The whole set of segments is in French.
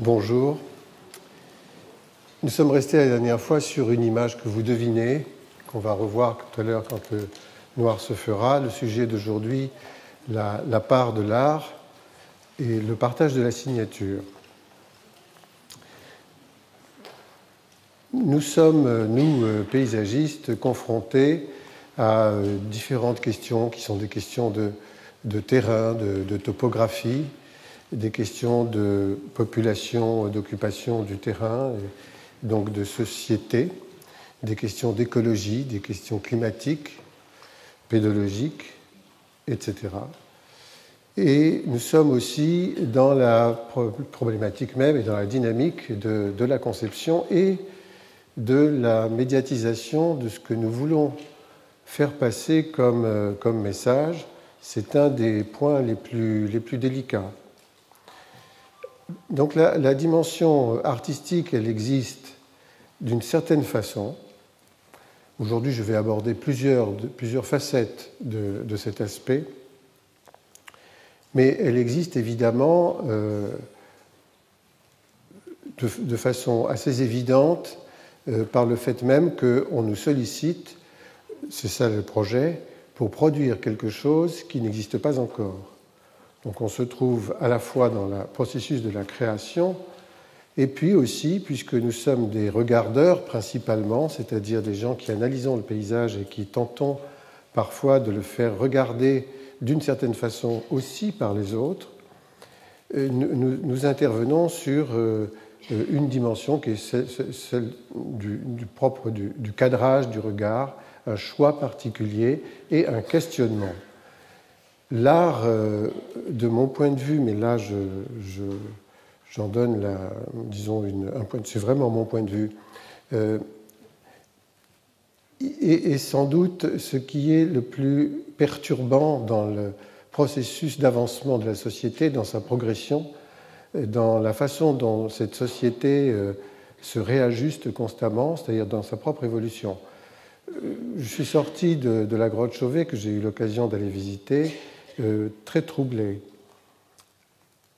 Bonjour. Nous sommes restés la dernière fois sur une image que vous devinez, qu'on va revoir tout à l'heure quand le noir se fera. Le sujet d'aujourd'hui, la part de l'art et le partage de la signature. Nous sommes, nous, paysagistes, confrontés à différentes questions qui sont des questions de terrain, de topographie, des questions de population, d'occupation du terrain, et donc de société, des questions d'écologie, des questions climatiques, pédologiques, etc. Et nous sommes aussi dans la problématique même et dans la dynamique de la conception et de la médiatisation de ce que nous voulons faire passer comme message. C'est un des points les plus délicats. Donc la dimension artistique, elle existe d'une certaine façon. Aujourd'hui, je vais aborder plusieurs facettes de cet aspect, mais elle existe évidemment de façon assez évidente par le fait même qu'on nous sollicite, c'est ça le projet, pour produire quelque chose qui n'existe pas encore. Donc on se trouve à la fois dans le processus de la création, et puis aussi, puisque nous sommes des regardeurs principalement, c'est-à-dire des gens qui analysons le paysage et qui tentons parfois de le faire regarder d'une certaine façon aussi par les autres, nous intervenons sur une dimension qui est celle du cadrage du regard, un choix particulier et un questionnement. L'art, de mon point de vue, mais là j'en donne disons un point, c'est vraiment mon point de vue, est sans doute ce qui est le plus perturbant dans le processus d'avancement de la société, dans sa progression, dans la façon dont cette société se réajuste constamment, c'est-à-dire dans sa propre évolution. Je suis sorti de la grotte Chauvet, que j'ai eu l'occasion d'aller visiter, très troublé.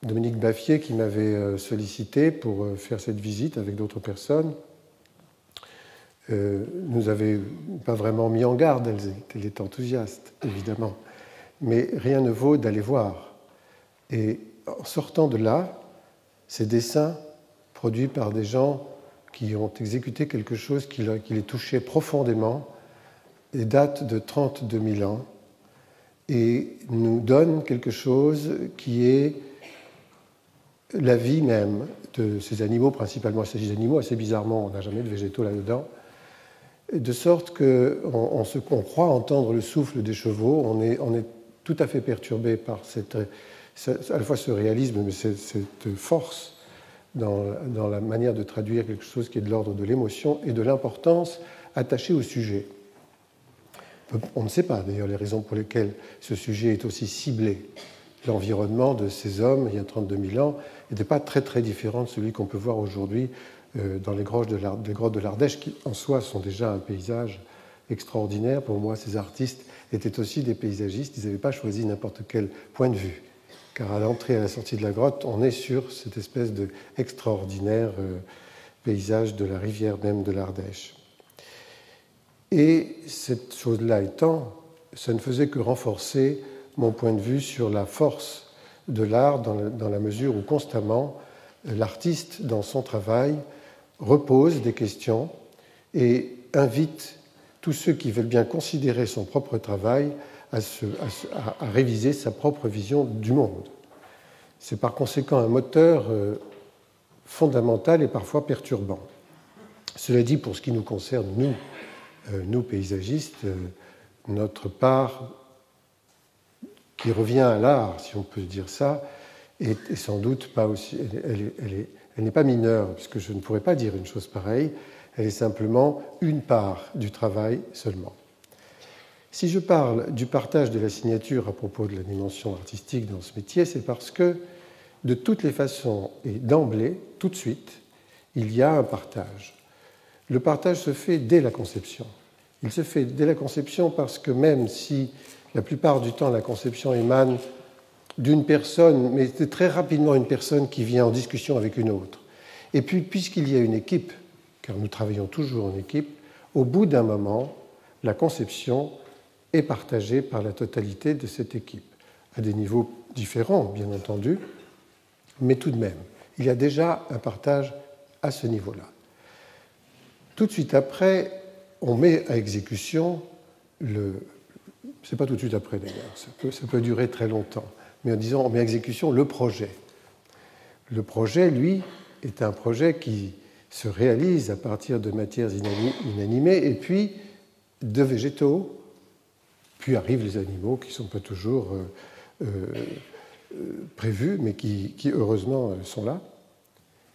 Dominique Baffier, qui m'avait sollicité pour faire cette visite avec d'autres personnes, nous avait pas vraiment mis en garde. Elle est enthousiaste, évidemment, mais rien ne vaut d'aller voir. Et en sortant de là, ces dessins produits par des gens qui ont exécuté quelque chose qui les touchait profondément, et datent de 32 000 ans, et nous donnent quelque chose qui est la vie même de ces animaux, principalement. Il s'agit d'animaux, assez bizarrement, on n'a jamais de végétaux là-dedans, de sorte qu'on croit entendre le souffle des chevaux. On est tout à fait perturbé par à la fois ce réalisme, mais cette force dans la manière de traduire quelque chose qui est de l'ordre de l'émotion et de l'importance attachée au sujet. On ne sait pas d'ailleurs les raisons pour lesquelles ce sujet est aussi ciblé. L'environnement de ces hommes, il y a 32 000 ans, n'était pas très très différent de celui qu'on peut voir aujourd'hui dans les grottes de l'Ardèche, qui en soi sont déjà un paysage extraordinaire. Pour moi, ces artistes étaient aussi des paysagistes, ils n'avaient pas choisi n'importe quel point de vue. Car à l'entrée et à la sortie de la grotte, on est sur cette espèce d'extraordinaire paysage de la rivière même de l'Ardèche. Et cette chose-là étant, ça ne faisait que renforcer mon point de vue sur la force de l'art dans la mesure où constamment l'artiste, dans son travail, repose des questions et invite tous ceux qui veulent bien considérer son propre travail à réviser sa propre vision du monde. C'est par conséquent un moteur fondamental et parfois perturbant. Cela dit, pour ce qui nous concerne, nous paysagistes, notre part qui revient à l'art, si on peut dire ça, est sans doute pas aussi. Elle n'est pas mineure, puisque je ne pourrais pas dire une chose pareille. Elle est simplement une part du travail seulement. Si je parle du partage de la signature à propos de la dimension artistique dans ce métier, c'est parce que, de toutes les façons et d'emblée, tout de suite, il y a un partage. Le partage se fait dès la conception. Il se fait dès la conception parce que même si la plupart du temps la conception émane d'une personne, mais c'est très rapidement une personne qui vient en discussion avec une autre. Et puis, puisqu'il y a une équipe, car nous travaillons toujours en équipe, au bout d'un moment, la conception est partagée par la totalité de cette équipe, à des niveaux différents, bien entendu, mais tout de même, il y a déjà un partage à ce niveau-là. Tout de suite après, on met à exécution c'est pas tout de suite après d'ailleurs, ça peut durer très longtemps, mais en disant on met à exécution le projet. Le projet, lui, est un projet qui se réalise à partir de matières inanimées et puis de végétaux, puis arrivent les animaux qui ne sont pas toujours prévus, mais qui heureusement sont là.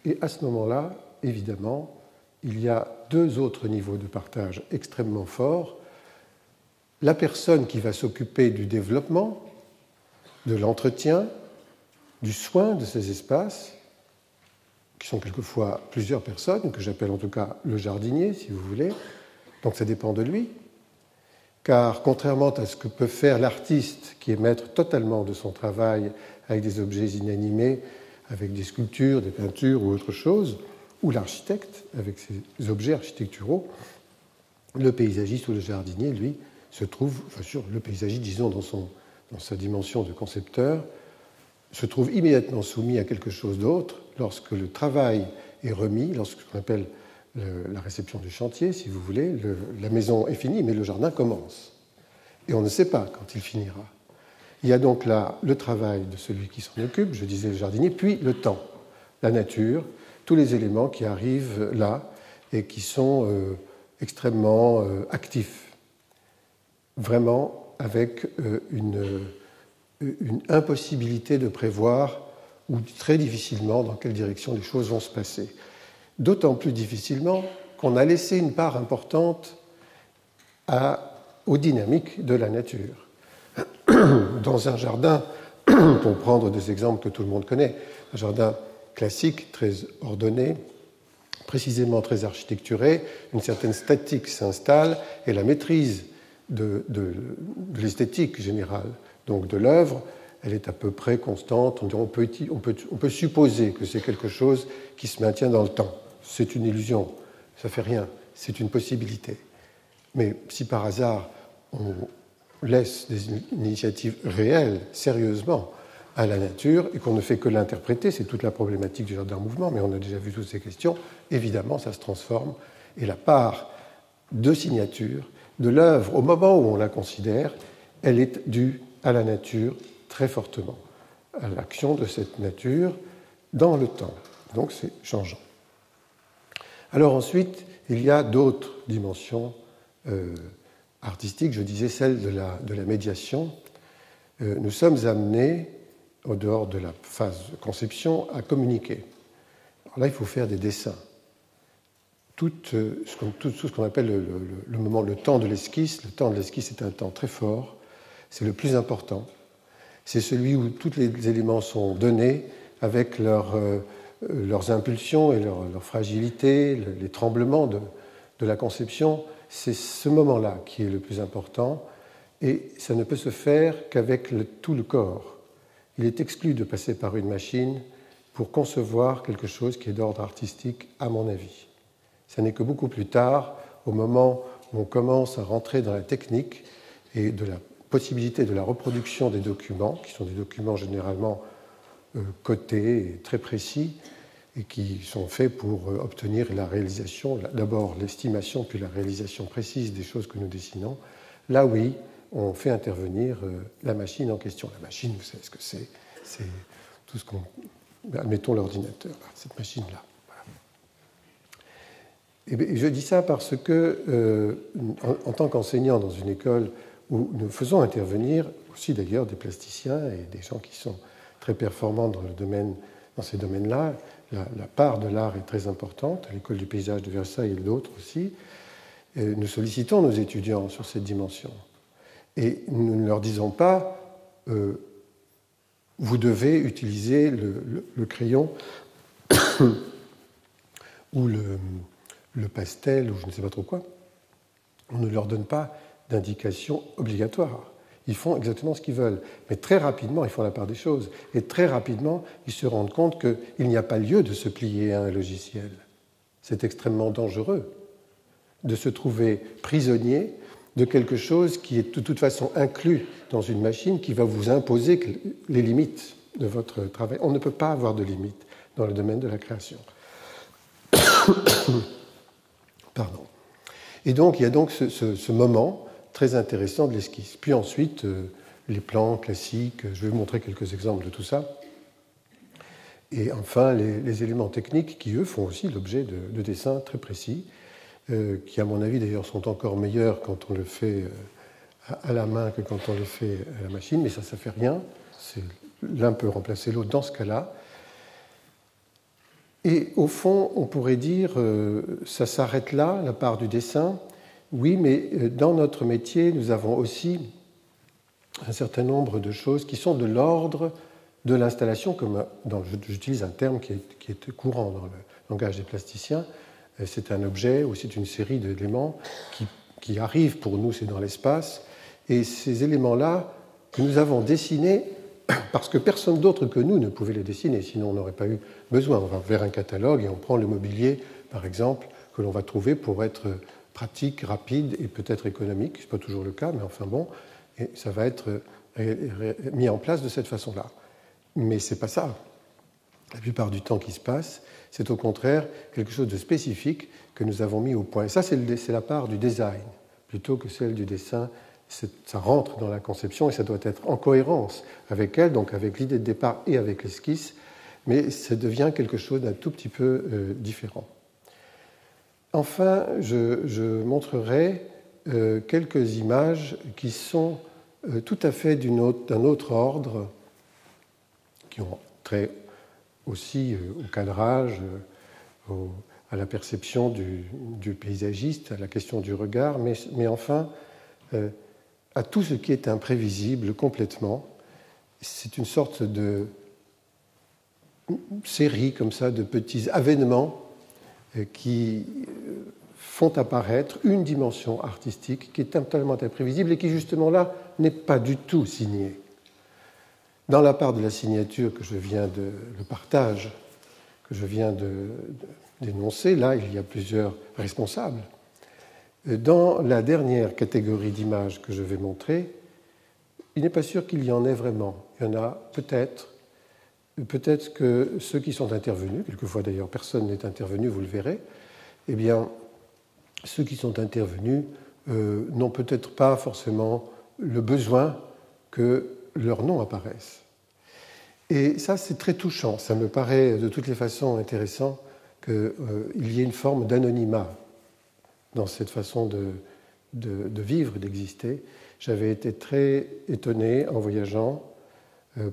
Et à ce moment-là, évidemment, il y a deux autres niveaux de partage extrêmement forts. La personne qui va s'occuper du développement, de l'entretien, du soin de ces espaces, qui sont quelquefois plusieurs personnes, que j'appelle en tout cas le jardinier, si vous voulez. Donc ça dépend de lui. Car contrairement à ce que peut faire l'artiste, qui est maître totalement de son travail avec des objets inanimés, avec des sculptures, des peintures ou autre chose, ou l'architecte avec ses objets architecturaux, le paysagiste ou le jardinier, lui, se trouve, le paysagiste, disons, dans sa dimension de concepteur, se trouve immédiatement soumis à quelque chose d'autre lorsque le travail est remis, lorsque ce qu'on appelle la réception du chantier, si vous voulez, la maison est finie, mais le jardin commence. Et on ne sait pas quand il finira. Il y a donc là le travail de celui qui s'en occupe, je disais le jardinier, puis le temps, la nature, tous les éléments qui arrivent là et qui sont extrêmement actifs. Vraiment avec une impossibilité de prévoir ou très difficilement dans quelle direction les choses vont se passer. D'autant plus difficilement qu'on a laissé une part importante aux dynamiques de la nature. Dans un jardin, pour prendre des exemples que tout le monde connaît, un jardin classique, très ordonné, précisément très architecturé, une certaine statique s'installe et la maîtrise de l'esthétique générale, donc de l'œuvre, elle est à peu près constante. On peut supposer que c'est quelque chose qui se maintient dans le temps. C'est une illusion, ça ne fait rien, c'est une possibilité. Mais si par hasard on laisse des initiatives réelles, sérieusement, à la nature et qu'on ne fait que l'interpréter, c'est toute la problématique du jardin en mouvement, mais on a déjà vu toutes ces questions, évidemment ça se transforme et la part de signature de l'œuvre, au moment où on la considère, elle est due à la nature très fortement, à l'action de cette nature dans le temps. Donc c'est changeant. Alors ensuite, il y a d'autres dimensions artistiques, je disais celle de la médiation. Nous sommes amenés, au dehors de la phase de conception, à communiquer. Alors là, il faut faire des dessins. Tout ce qu'on appelle le temps de l'esquisse. Le temps de l'esquisse est un temps très fort, c'est le plus important. C'est celui où tous les éléments sont donnés avec leurs impulsions et leur fragilité, les tremblements de la conception. C'est ce moment-là qui est le plus important et ça ne peut se faire qu'avec tout le corps. Il est exclu de passer par une machine pour concevoir quelque chose qui est d'ordre artistique, à mon avis. Ça n'est que beaucoup plus tard, au moment où on commence à rentrer dans la technique et de la possibilité de la reproduction des documents, qui sont des documents généralement cotés et très précis, et qui sont faits pour obtenir la réalisation, d'abord l'estimation, puis la réalisation précise des choses que nous dessinons. Là, oui, on fait intervenir la machine en question. La machine, vous savez ce que c'est? C'est tout ce qu'on... Admettons l'ordinateur, cette machine-là. Et je dis ça parce que, en tant qu'enseignant dans une école où nous faisons intervenir aussi d'ailleurs des plasticiens et des gens qui sont très performants dans ces domaines-là, la part de l'art est très importante, à l'école du paysage de Versailles et d'autres aussi. Nous sollicitons nos étudiants sur cette dimension. Et nous ne leur disons pas vous devez utiliser le crayon ou le pastel ou je ne sais pas trop quoi. On ne leur donne pas d'indication obligatoire. Ils font exactement ce qu'ils veulent. Mais très rapidement, ils font la part des choses. Et très rapidement, ils se rendent compte qu'il n'y a pas lieu de se plier à un logiciel. C'est extrêmement dangereux de se trouver prisonnier de quelque chose qui est de toute façon inclus dans une machine qui va vous imposer les limites de votre travail. On ne peut pas avoir de limites dans le domaine de la création. Pardon. Et donc, il y a donc ce moment très intéressant de l'esquisse. Puis ensuite, les plans classiques, je vais vous montrer quelques exemples de tout ça. Et enfin, les éléments techniques qui, eux, font aussi l'objet de dessins très précis, qui, à mon avis, d'ailleurs, sont encore meilleurs quand on le fait à la main que quand on le fait à la machine, mais ça ne fait rien. L'un peut remplacer l'autre dans ce cas-là. Et au fond, on pourrait dire, ça s'arrête là, la part du dessin. Oui, mais dans notre métier, nous avons aussi un certain nombre de choses qui sont de l'ordre de l'installation, comme j'utilise un terme qui est courant dans le langage des plasticiens. C'est un objet ou c'est une série d'éléments qui arrivent pour nous, c'est dans l'espace. Et ces éléments-là, que nous avons dessinés parce que personne d'autre que nous ne pouvait les dessiner, sinon on n'aurait pas eu besoin. On va vers un catalogue et on prend le mobilier, par exemple, que l'on va trouver pour être pratique, rapide et peut-être économique. Ce n'est pas toujours le cas, mais enfin bon, et ça va être mis en place de cette façon-là. Mais ce n'est pas ça. La plupart du temps qui se passe, c'est au contraire quelque chose de spécifique que nous avons mis au point. Et ça, c'est la part du design, plutôt que celle du dessin. Ça rentre dans la conception et ça doit être en cohérence avec elle, donc avec l'idée de départ et avec l'esquisse, mais ça devient quelque chose d'un tout petit peu différent. Enfin, je montrerai quelques images qui sont tout à fait d'un autre ordre, qui ont trait aussi au cadrage, à la perception du paysagiste, à la question du regard, mais enfin à tout ce qui est imprévisible complètement. C'est une sorte de série comme ça de petits avènements qui font apparaître une dimension artistique qui est totalement imprévisible et qui justement là n'est pas du tout signée. Dans la part de la signature que je viens le partage que je viens d'énoncer, là il y a plusieurs responsables. Dans la dernière catégorie d'images que je vais montrer, il n'est pas sûr qu'il y en ait vraiment. Il y en a peut-être que ceux qui sont intervenus, quelquefois d'ailleurs personne n'est intervenu, vous le verrez, eh bien, ceux qui sont intervenus n'ont peut-être pas forcément le besoin que leur nom apparaisse. Et ça, c'est très touchant. Ça me paraît de toutes les façons intéressant qu'il y ait une forme d'anonymat dans cette façon de vivre, d'exister. J'avais été très étonné en voyageant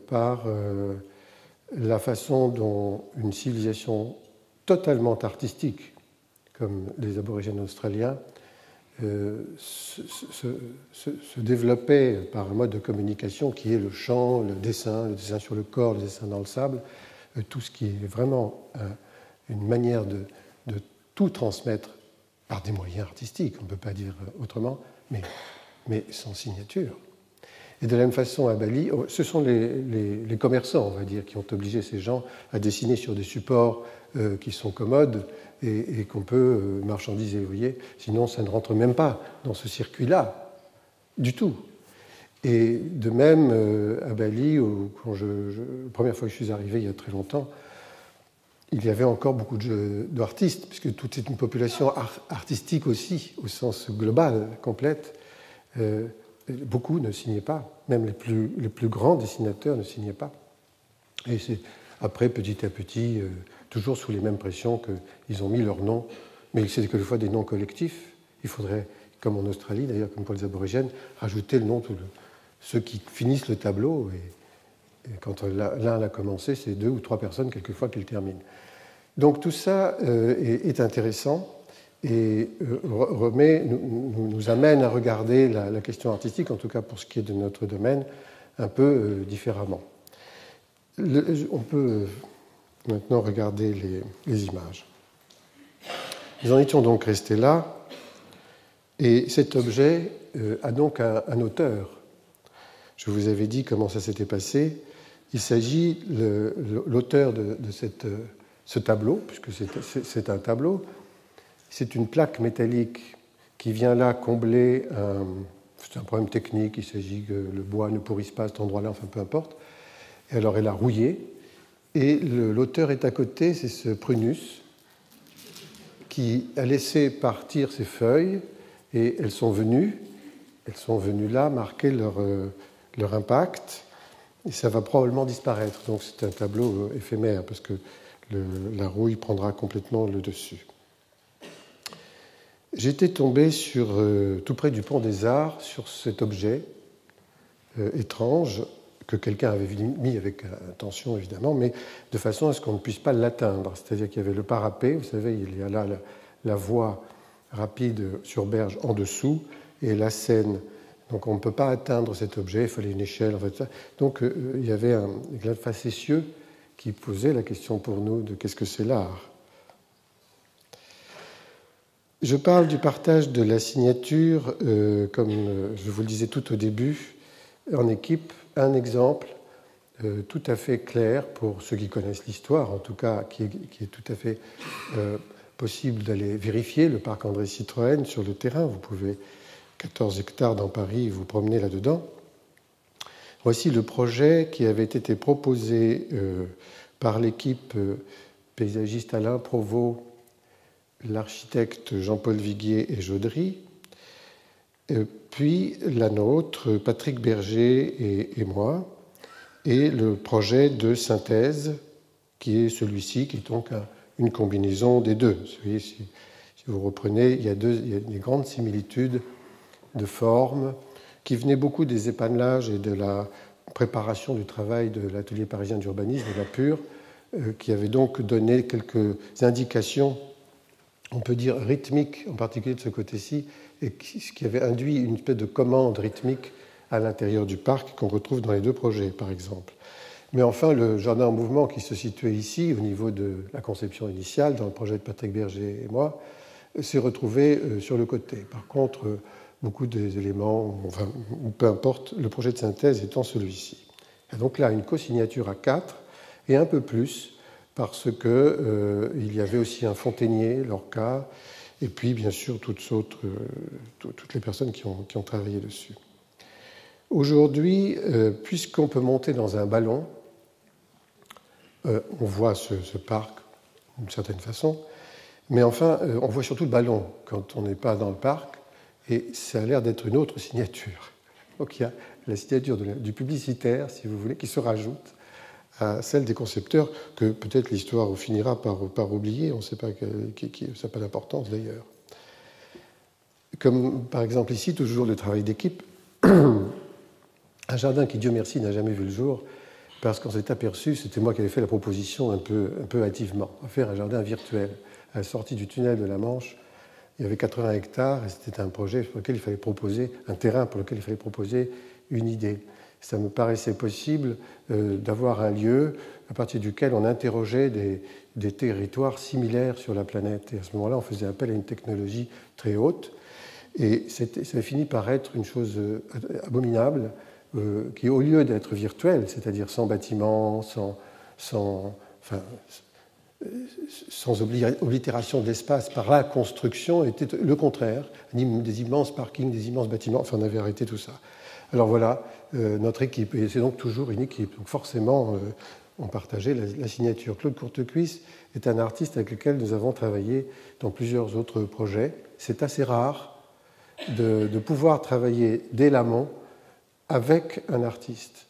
par la façon dont une civilisation totalement artistique, comme les aborigènes australiens, se développait par un mode de communication qui est le chant, le dessin sur le corps, le dessin dans le sable, tout ce qui est vraiment une manière de tout transmettre par des moyens artistiques, on ne peut pas dire autrement, mais sans signature. Et de la même façon, à Bali, ce sont les commerçants, on va dire, qui ont obligé ces gens à dessiner sur des supports qui sont commodes et qu'on peut marchandiser, vous voyez. Sinon, ça ne rentre même pas dans ce circuit-là, du tout. Et de même, à Bali, quand la première fois que je suis arrivé il y a très longtemps, il y avait encore beaucoup d'artistes, puisque toute une population artistique aussi, au sens global, complète. Beaucoup ne signaient pas, même les plus grands dessinateurs ne signaient pas. Et c'est après, petit à petit, toujours sous les mêmes pressions, qu'ils ont mis leur nom, mais c'est quelquefois des noms collectifs. Il faudrait, comme en Australie d'ailleurs, comme pour les aborigènes, rajouter le nom de ceux qui finissent le tableau. Et quand l'un l'a commencé, c'est 2 ou 3 personnes quelquefois qui le terminent. Donc tout ça est intéressant et nous amène à regarder la question artistique, en tout cas pour ce qui est de notre domaine, un peu différemment. On peut maintenant regarder les images. Nous en étions donc restés là, et cet objet a donc un auteur. Je vous avais dit comment ça s'était passé. Il s'agit, l'auteur de ce tableau, puisque c'est un tableau, c'est une plaque métallique qui vient là combler c'est un problème technique, il s'agit que le bois ne pourrisse pas à cet endroit-là, enfin peu importe. Et alors elle a rouillé, et l'auteur est à côté, c'est ce Prunus, qui a laissé partir ses feuilles, et elles sont venues là marquer leur impact, et ça va probablement disparaître. Donc c'est un tableau éphémère, parce que la rouille prendra complètement le dessus. J'étais tombé tout près du Pont des Arts sur cet objet étrange que quelqu'un avait mis avec attention évidemment, mais de façon à ce qu'on ne puisse pas l'atteindre. C'est-à-dire qu'il y avait le parapet, vous savez, il y a là la voie rapide sur berge en dessous et la Seine. Donc on ne peut pas atteindre cet objet, il fallait une échelle. En fait. Donc il y avait un facétieux qui posait la question pour nous de qu'est-ce que c'est l'art. Je parle du partage de la signature, comme je vous le disais tout au début, en équipe. Un exemple tout à fait clair pour ceux qui connaissent l'histoire, en tout cas qui est tout à fait possible d'aller vérifier le parc André Citroën sur le terrain. Vous pouvez, 14 hectares dans Paris, vous promener là-dedans. Voici le projet qui avait été proposé par l'équipe paysagiste Alain Provost, l'architecte Jean-Paul Viguier et Jaudery, puis la nôtre, Patrick Berger et moi, et le projet de synthèse qui est celui-ci, qui est donc une combinaison des deux. Vous voyez, si vous reprenez, il y a des grandes similitudes de formes qui venaient beaucoup des épandelages et de la préparation du travail de l'atelier parisien d'urbanisme, de la PUR, qui avait donc donné quelques indications, on peut dire rythmiques, en particulier de ce côté-ci, et ce qui avait induit une espèce de commande rythmique à l'intérieur du parc qu'on retrouve dans les deux projets, par exemple. Mais enfin, le jardin en mouvement qui se situait ici, au niveau de la conception initiale, dans le projet de Patrick Berger et moi, s'est retrouvé sur le côté. Par contre, beaucoup des éléments, enfin, peu importe, le projet de synthèse étant celui-ci. Et donc là, une co-signature à 4, et un peu plus, parce qu'il y avait aussi un Fontainier, Lorca, et puis bien sûr toutes les personnes qui ont travaillé dessus. Aujourd'hui, puisqu'on peut monter dans un ballon, on voit ce parc d'une certaine façon, mais enfin, on voit surtout le ballon quand on n'est pas dans le parc, et ça a l'air d'être une autre signature. Donc il y a la signature du publicitaire, si vous voulez, qui se rajoute à celle des concepteurs, que peut-être l'histoire finira par oublier, on ne sait pas, ça n'a pas d'importance d'ailleurs. Comme par exemple ici, toujours le travail d'équipe, un jardin qui, Dieu merci, n'a jamais vu le jour, parce qu'on s'est aperçu, c'était moi qui avais fait la proposition un peu hâtivement, à faire un jardin virtuel. À la sortie du tunnel de la Manche, il y avait 80 hectares, et c'était un projet pour lequel il fallait proposer, un terrain pour lequel il fallait proposer une idée. Ça me paraissait possible d'avoir un lieu à partir duquel on interrogeait des territoires similaires sur la planète. Et à ce moment-là, on faisait appel à une technologie très haute. Et ça a fini par être une chose abominable, qui, au lieu d'être virtuelle, c'est-à-dire sans bâtiment, sans oblitération de l'espace par la construction, était le contraire. Des immenses parkings, des immenses bâtiments. Enfin, on avait arrêté tout ça. Alors voilà, notre équipe. Et c'est donc toujours une équipe. Donc forcément, on partageait la signature. Claude Courtecuisse est un artiste avec lequel nous avons travaillé dans plusieurs autres projets. C'est assez rare de pouvoir travailler dès l'amont avec un artiste.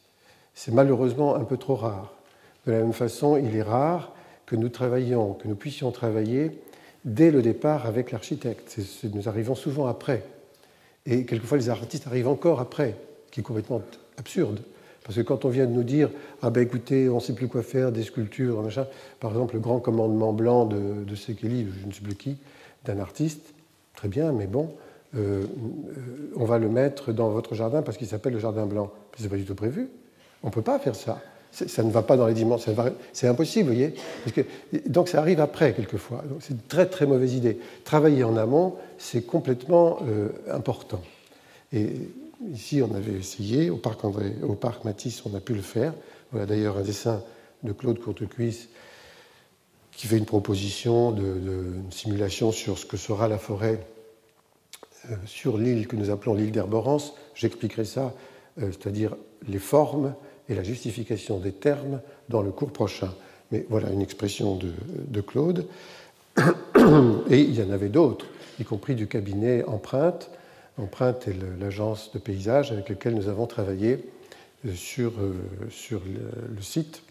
C'est malheureusement un peu trop rare. De la même façon, il est rare que nous puissions travailler dès le départ avec l'architecte. Nous arrivons souvent après. Et quelquefois, les artistes arrivent encore après, ce qui est complètement absurde. Parce que quand on vient de nous dire « Ah ben écoutez, on ne sait plus quoi faire, des sculptures, machin », par exemple, le grand commandement blanc de Sekeli, je ne sais plus qui, d'un artiste, très bien, mais bon, on va le mettre dans votre jardin parce qu'il s'appelle le jardin blanc. Ce n'est pas du tout prévu. On ne peut pas faire ça. Ça ne va pas dans les dimensions. C'est impossible, vous voyez. Donc ça arrive après, quelquefois. C'est une très, très mauvaise idée. Travailler en amont, c'est complètement important. Et ici, on avait essayé, au parc Matisse, on a pu le faire. Voilà d'ailleurs un dessin de Claude Courtecuisse qui fait une proposition une simulation sur ce que sera la forêt sur l'île que nous appelons l'île d'Herborance. J'expliquerai ça, c'est-à-dire les formes et la justification des termes dans le cours prochain. Mais voilà une expression de Claude. Et il y en avait d'autres, y compris du cabinet Empreinte. Empreinte est l'agence de paysage avec laquelle nous avons travaillé sur le site,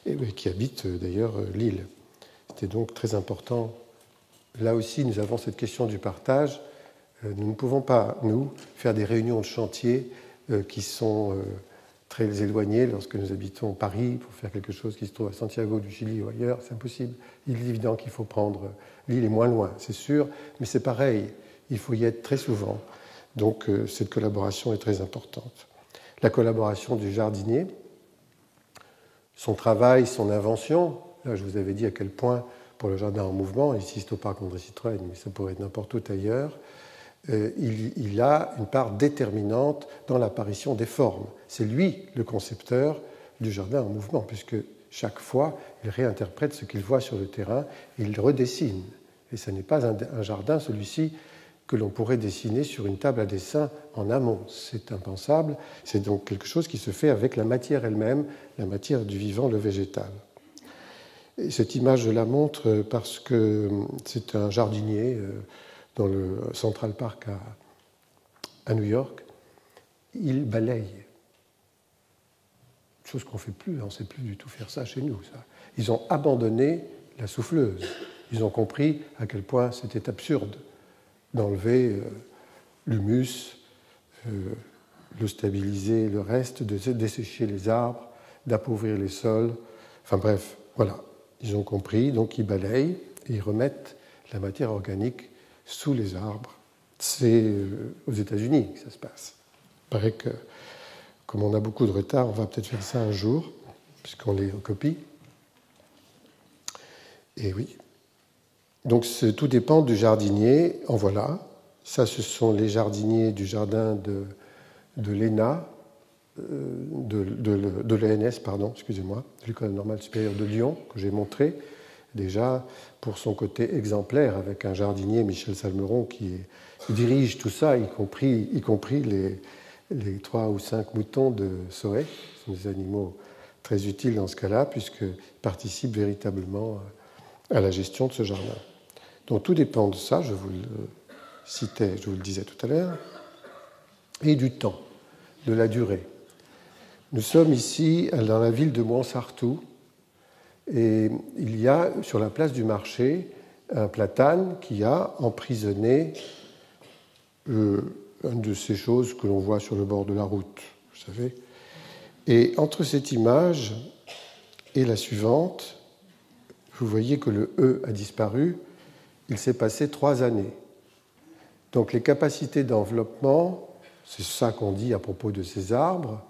et qui habite d'ailleurs l'île. C'était donc très important. Là aussi, nous avons cette question du partage. Nous ne pouvons pas, nous, faire des réunions de chantier qui sont très éloignées lorsque nous habitons Paris pour faire quelque chose qui se trouve à Santiago du Chili ou ailleurs. C'est impossible. Il est évident qu'il faut prendre... L'île est moins loin, c'est sûr, mais c'est pareil. Il faut y être très souvent. Donc cette collaboration est très importante. La collaboration du jardinier, son travail, son invention. Là, je vous avais dit à quel point, pour le jardin en mouvement, ici c'est au parc André Citroën, mais ça pourrait être n'importe où ailleurs, il a une part déterminante dans l'apparition des formes. C'est lui le concepteur du jardin en mouvement, puisque chaque fois, il réinterprète ce qu'il voit sur le terrain, il redessine. Et ce n'est pas un jardin, celui-ci, que l'on pourrait dessiner sur une table à dessin en amont. C'est impensable. C'est donc quelque chose qui se fait avec la matière elle-même, la matière du vivant, le végétal. Et cette image, je la montre parce que c'est un jardinier dans le Central Park à New York. Il balaye. Chose qu'on ne fait plus, on ne sait plus du tout faire ça chez nous. Ça. Ils ont abandonné la souffleuse. Ils ont compris à quel point c'était absurde d'enlever l'humus, le stabiliser, le reste, de dessécher les arbres, d'appauvrir les sols. Enfin bref, voilà. Ils ont compris, donc ils balayent et ils remettent la matière organique sous les arbres. C'est aux États-Unis que ça se passe. Il paraît que, comme on a beaucoup de retard, on va peut-être faire ça un jour, puisqu'on les copie. Et oui. Donc tout dépend du jardinier. En voilà. Ça, ce sont les jardiniers du jardin de l'ENA, de l'ENS, pardon, excusez-moi, de l'École normale supérieure de Lyon, que j'ai montré déjà pour son côté exemplaire, avec un jardinier, Michel Salmeron, qui dirige tout ça, y compris les 3 ou 5 moutons de Soé. Ce sont des animaux très utiles dans ce cas-là, puisqu'ils participent véritablement à la gestion de ce jardin. Donc tout dépend de ça, je vous le citais, je vous le disais tout à l'heure, et du temps, de la durée. Nous sommes ici dans la ville de Montsartou, et il y a sur la place du marché un platane qui a emprisonné une de ces choses que l'on voit sur le bord de la route, vous savez. Et entre cette image et la suivante, vous voyez que le E a disparu. Il s'est passé 3 années. Donc les capacités d'enveloppement, c'est ça qu'on dit à propos de ces arbres,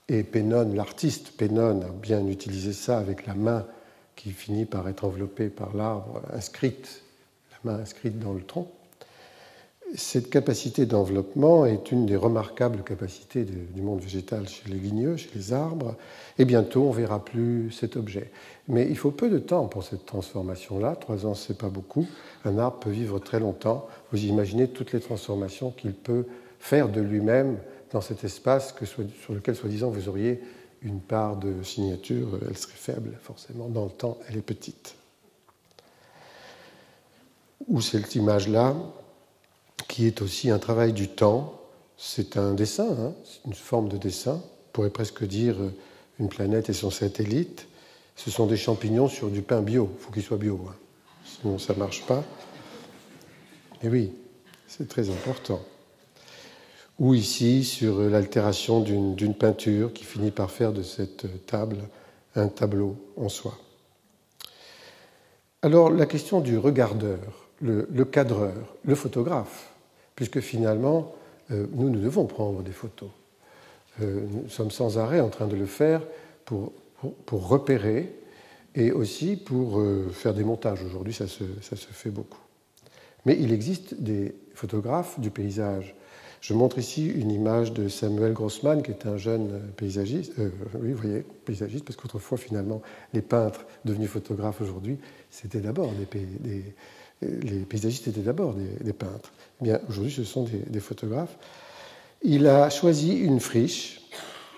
et Pennon, l'artiste Pennon, a bien utilisé ça avec la main qui finit par être enveloppée par l'arbre, inscrite, la main inscrite dans le tronc. Cette capacité d'enveloppement est une des remarquables capacités du monde végétal chez les ligneux, chez les arbres, et bientôt on ne verra plus cet objet. Mais il faut peu de temps pour cette transformation-là, 3 ans ce n'est pas beaucoup, un arbre peut vivre très longtemps, vous imaginez toutes les transformations qu'il peut faire de lui-même dans cet espace sur lequel, soi-disant, vous auriez une part de signature, elle serait faible, forcément, dans le temps, elle est petite. Ou cette image-là, qui est aussi un travail du temps, c'est un dessin, hein, c'est une forme de dessin, on pourrait presque dire une planète et son satellite. Ce sont des champignons sur du pain bio, il faut qu'ils soient bio, hein. Sinon ça ne marche pas. Et oui, c'est très important. Ou ici, sur l'altération d'une peinture qui finit par faire de cette table un tableau en soi. Alors, la question du regardeur, le cadreur, le photographe, puisque finalement, nous devons prendre des photos. Nous sommes sans arrêt en train de le faire pour repérer et aussi pour faire des montages. Aujourd'hui, ça se fait beaucoup. Mais il existe des photographes du paysage Je montre ici une image de Samuel Grossman, qui est un jeune paysagiste. Oui, vous voyez, paysagiste, parce qu'autrefois, finalement, les peintres devenus photographes aujourd'hui, c'était d'abord les paysagistes étaient d'abord des peintres. Eh bien, aujourd'hui, ce sont des photographes. Il a choisi une friche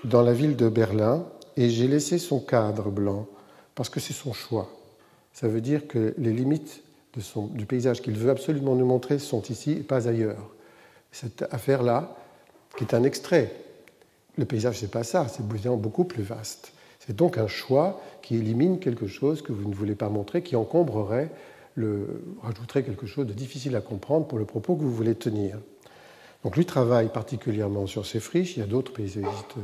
dans la ville de Berlin et j'ai laissé son cadre blanc parce que c'est son choix. Ça veut dire que les limites du paysage qu'il veut absolument nous montrer sont ici et pas ailleurs. Cette affaire-là, qui est un extrait, le paysage, c'est pas ça, c'est beaucoup plus vaste. C'est donc un choix qui élimine quelque chose que vous ne voulez pas montrer, qui encombrerait, rajouterait quelque chose de difficile à comprendre pour le propos que vous voulez tenir. Donc lui travaille particulièrement sur ces friches. Il y a d'autres paysagistes,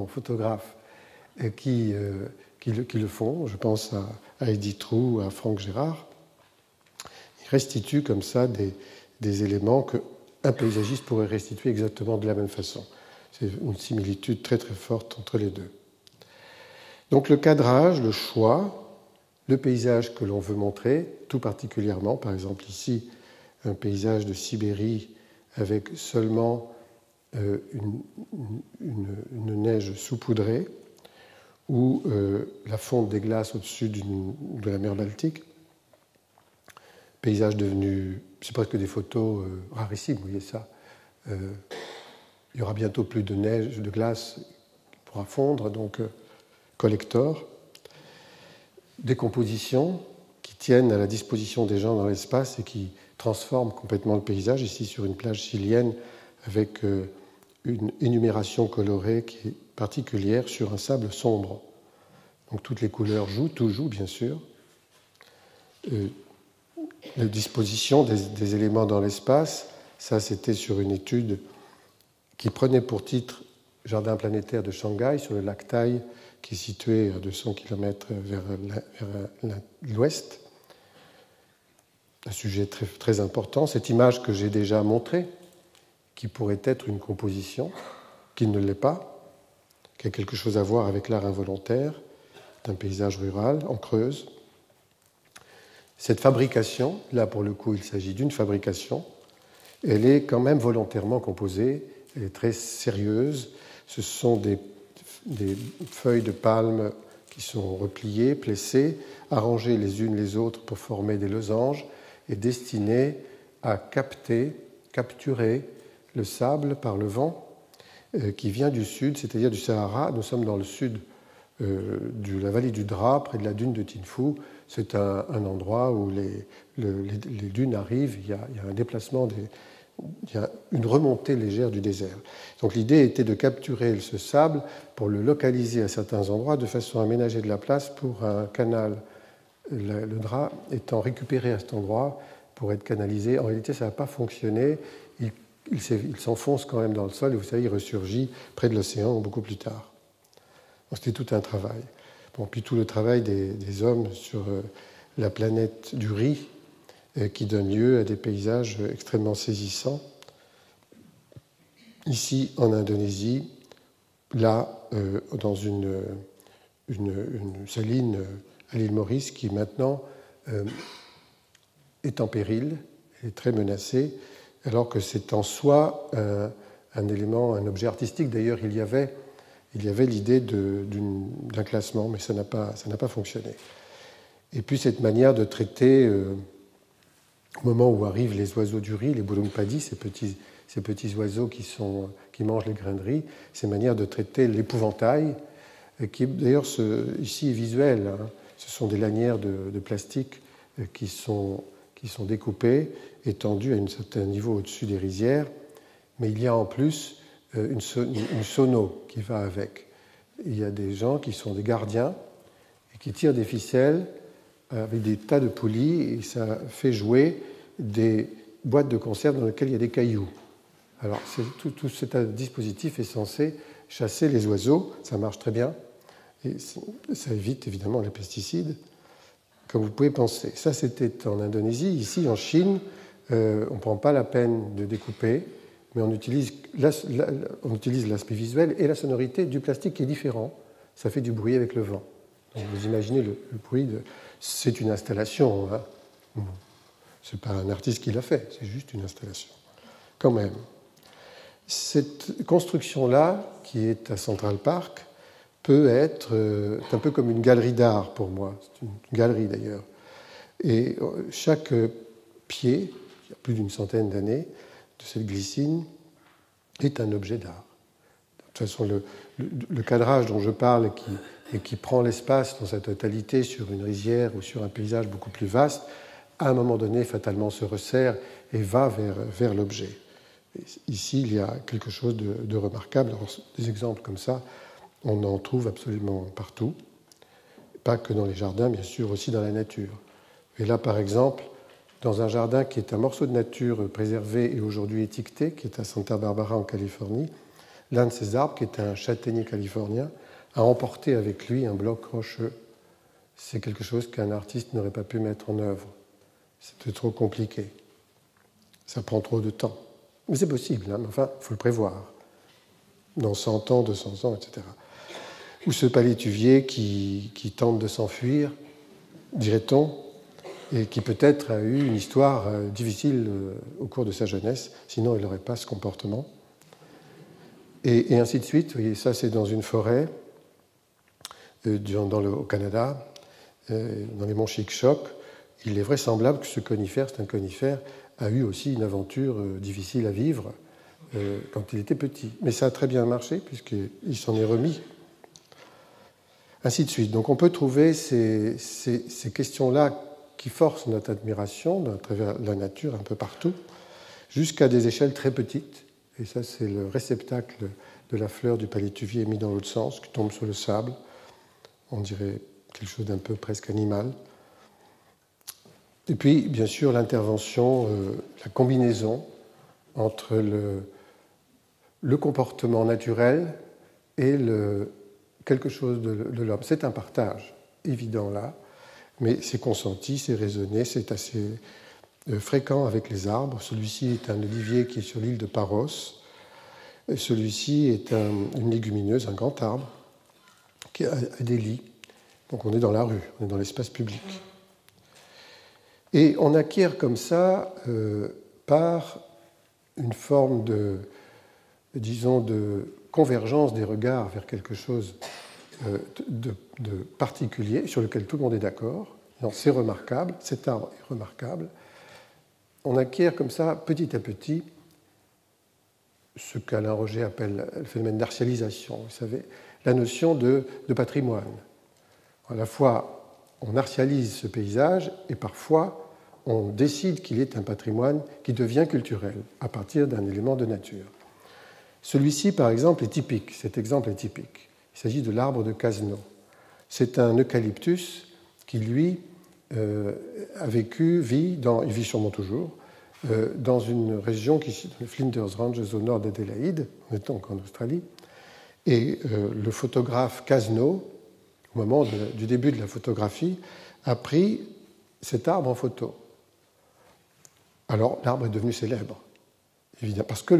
photographes, qui le font. Je pense à Edith Roux, à Franck Gérard. Il restitue comme ça des éléments qu'un paysagiste pourrait restituer exactement de la même façon. C'est une similitude très très forte entre les deux. Donc le cadrage, le choix, le paysage que l'on veut montrer, tout particulièrement, par exemple ici, un paysage de Sibérie avec seulement une neige saupoudrée ou la fonte des glaces au-dessus de la mer Baltique. Paysage devenu, c'est presque des photos rarissimes, vous voyez ça. Il y aura bientôt plus de neige, de glace qui pourra fondre, donc collector. Des compositions qui tiennent à la disposition des gens dans l'espace et qui transforment complètement le paysage, ici sur une plage chilienne avec une énumération colorée qui est particulière sur un sable sombre. Donc toutes les couleurs jouent, tout joue bien sûr. La disposition des éléments dans l'espace, ça c'était sur une étude qui prenait pour titre Jardin planétaire de Shanghai sur le lac Tai, qui est situé à 200 km vers l'ouest. Un sujet très, très important. Cette image que j'ai déjà montrée, qui pourrait être une composition, qui ne l'est pas, qui a quelque chose à voir avec l'art involontaire d'un paysage rural en Creuse. Cette fabrication, là pour le coup il s'agit d'une fabrication, elle est quand même volontairement composée, elle est très sérieuse. Ce sont des feuilles de palme qui sont repliées, plessées, arrangées les unes les autres pour former des losanges et destinées à capturer le sable par le vent qui vient du sud, c'est-à-dire du Sahara. Nous sommes dans le sud de la vallée du Drap, près de la dune de Tinfou. C'est un endroit où les dunes arrivent, il y a un déplacement, il y a une remontée légère du désert. Donc l'idée était de capturer ce sable pour le localiser à certains endroits de façon à aménager de la place pour un canal. Le Drap étant récupéré à cet endroit pour être canalisé. En réalité, ça n'a pas fonctionné. Il s'enfonce quand même dans le sol et vous savez, il ressurgit près de l'océan beaucoup plus tard. Donc, c'était tout un travail. Bon, puis tout le travail des hommes sur la planète du riz qui donne lieu à des paysages extrêmement saisissants. Ici, en Indonésie, là, dans une saline à l'île Maurice qui maintenant est en péril, est très menacée, alors que c'est en soi un élément, un objet artistique. D'ailleurs, il y avait l'idée d'un classement, mais ça n'a pas fonctionné. Et puis cette manière de traiter, au moment où arrivent les oiseaux du riz, les burung-padi, ces petits oiseaux qui mangent les grains de riz, ces manières de traiter l'épouvantail, qui d'ailleurs ici est visuel. Hein. Ce sont des lanières de plastique qui sont découpées, étendues à un certain niveau au-dessus des rizières, mais il y a en plus une sono qui va avec. Il y a des gens qui sont des gardiens et qui tirent des ficelles avec des tas de poulies et ça fait jouer des boîtes de conserve dans lesquelles il y a des cailloux. Alors tout cet dispositif est censé chasser les oiseaux, ça marche très bien et ça évite évidemment les pesticides, comme vous pouvez penser. Ça c'était en Indonésie. Ici en Chine, on ne prend pas la peine de découper, mais on utilise l'aspect visuel et la sonorité du plastique qui est différent. Ça fait du bruit avec le vent. Donc vous imaginez le bruit c'est une installation. Hein. Ce n'est pas un artiste qui l'a fait, c'est juste une installation. quand même. Cette construction-là, qui est à Central Park, peut être un peu comme une galerie d'art pour moi. C'est une galerie d'ailleurs. Et chaque pied, il y a plus d'une centaine d'années, de cette glycine, est un objet d'art. De toute façon, le cadrage dont je parle et qui prend l'espace dans sa totalité sur une rizière ou sur un paysage beaucoup plus vaste, à un moment donné, fatalement se resserre et va vers l'objet. Ici, il y a quelque chose de remarquable. Alors, des exemples comme ça, on en trouve absolument partout. Pas que dans les jardins, bien sûr, aussi dans la nature. Et là, par exemple, dans un jardin qui est un morceau de nature préservé et aujourd'hui étiqueté, qui est à Santa Barbara en Californie, l'un de ces arbres, qui est un châtaignier californien, a emporté avec lui un bloc rocheux. C'est quelque chose qu'un artiste n'aurait pas pu mettre en œuvre. C'était trop compliqué. Ça prend trop de temps. Mais c'est possible, hein, mais enfin, il faut le prévoir. Dans 100 ans, 200 ans, etc. Ou ce palétuvier qui tente de s'enfuir, dirait-on, et qui peut-être a eu une histoire difficile au cours de sa jeunesse, sinon il n'aurait pas ce comportement. Et ainsi de suite. Vous voyez, ça c'est dans une forêt au Canada, dans les monts Chic-Choc. Il est vraisemblable que ce conifère, c'est un conifère, a eu aussi une aventure difficile à vivre quand il était petit. Mais ça a très bien marché puisqu'il s'en est remis. Ainsi de suite. Donc on peut trouver ces questions-là qui forcent notre admiration à travers la nature un peu partout, jusqu'à des échelles très petites. Et ça, c'est le réceptacle de la fleur du palétuvier mis dans l'autre sens, qui tombe sur le sable. On dirait quelque chose d'un peu presque animal. Et puis, bien sûr, l'intervention, la combinaison entre le comportement naturel et quelque chose de l'homme. C'est un partage évident là, mais c'est consenti, c'est raisonné, c'est assez fréquent avec les arbres. Celui-ci est un olivier qui est sur l'île de Paros. Celui-ci est une légumineuse, un grand arbre, qui a des lits. Donc on est dans la rue, on est dans l'espace public. Et on acquiert comme ça, par une forme de convergence des regards vers quelque chose de particulier, sur lequel tout le monde est d'accord. C'est remarquable, cet arbre est remarquable. On acquiert comme ça, petit à petit, ce qu'Alain Roger appelle le phénomène d'artialisation, vous savez, la notion de patrimoine. À la fois, on artialise ce paysage et parfois, on décide qu'il est un patrimoine qui devient culturel à partir d'un élément de nature. Celui-ci, par exemple, est typique. Cet exemple est typique. Il s'agit de l'arbre de Casno. C'est un eucalyptus qui, lui, il vit sûrement toujours, dans une région qui est le Flinders Ranges au nord d'Adélaïde, on est donc en Australie. Et le photographe Casno, au moment du début de la photographie, a pris cet arbre en photo. Alors l'arbre est devenu célèbre, évidemment, parce que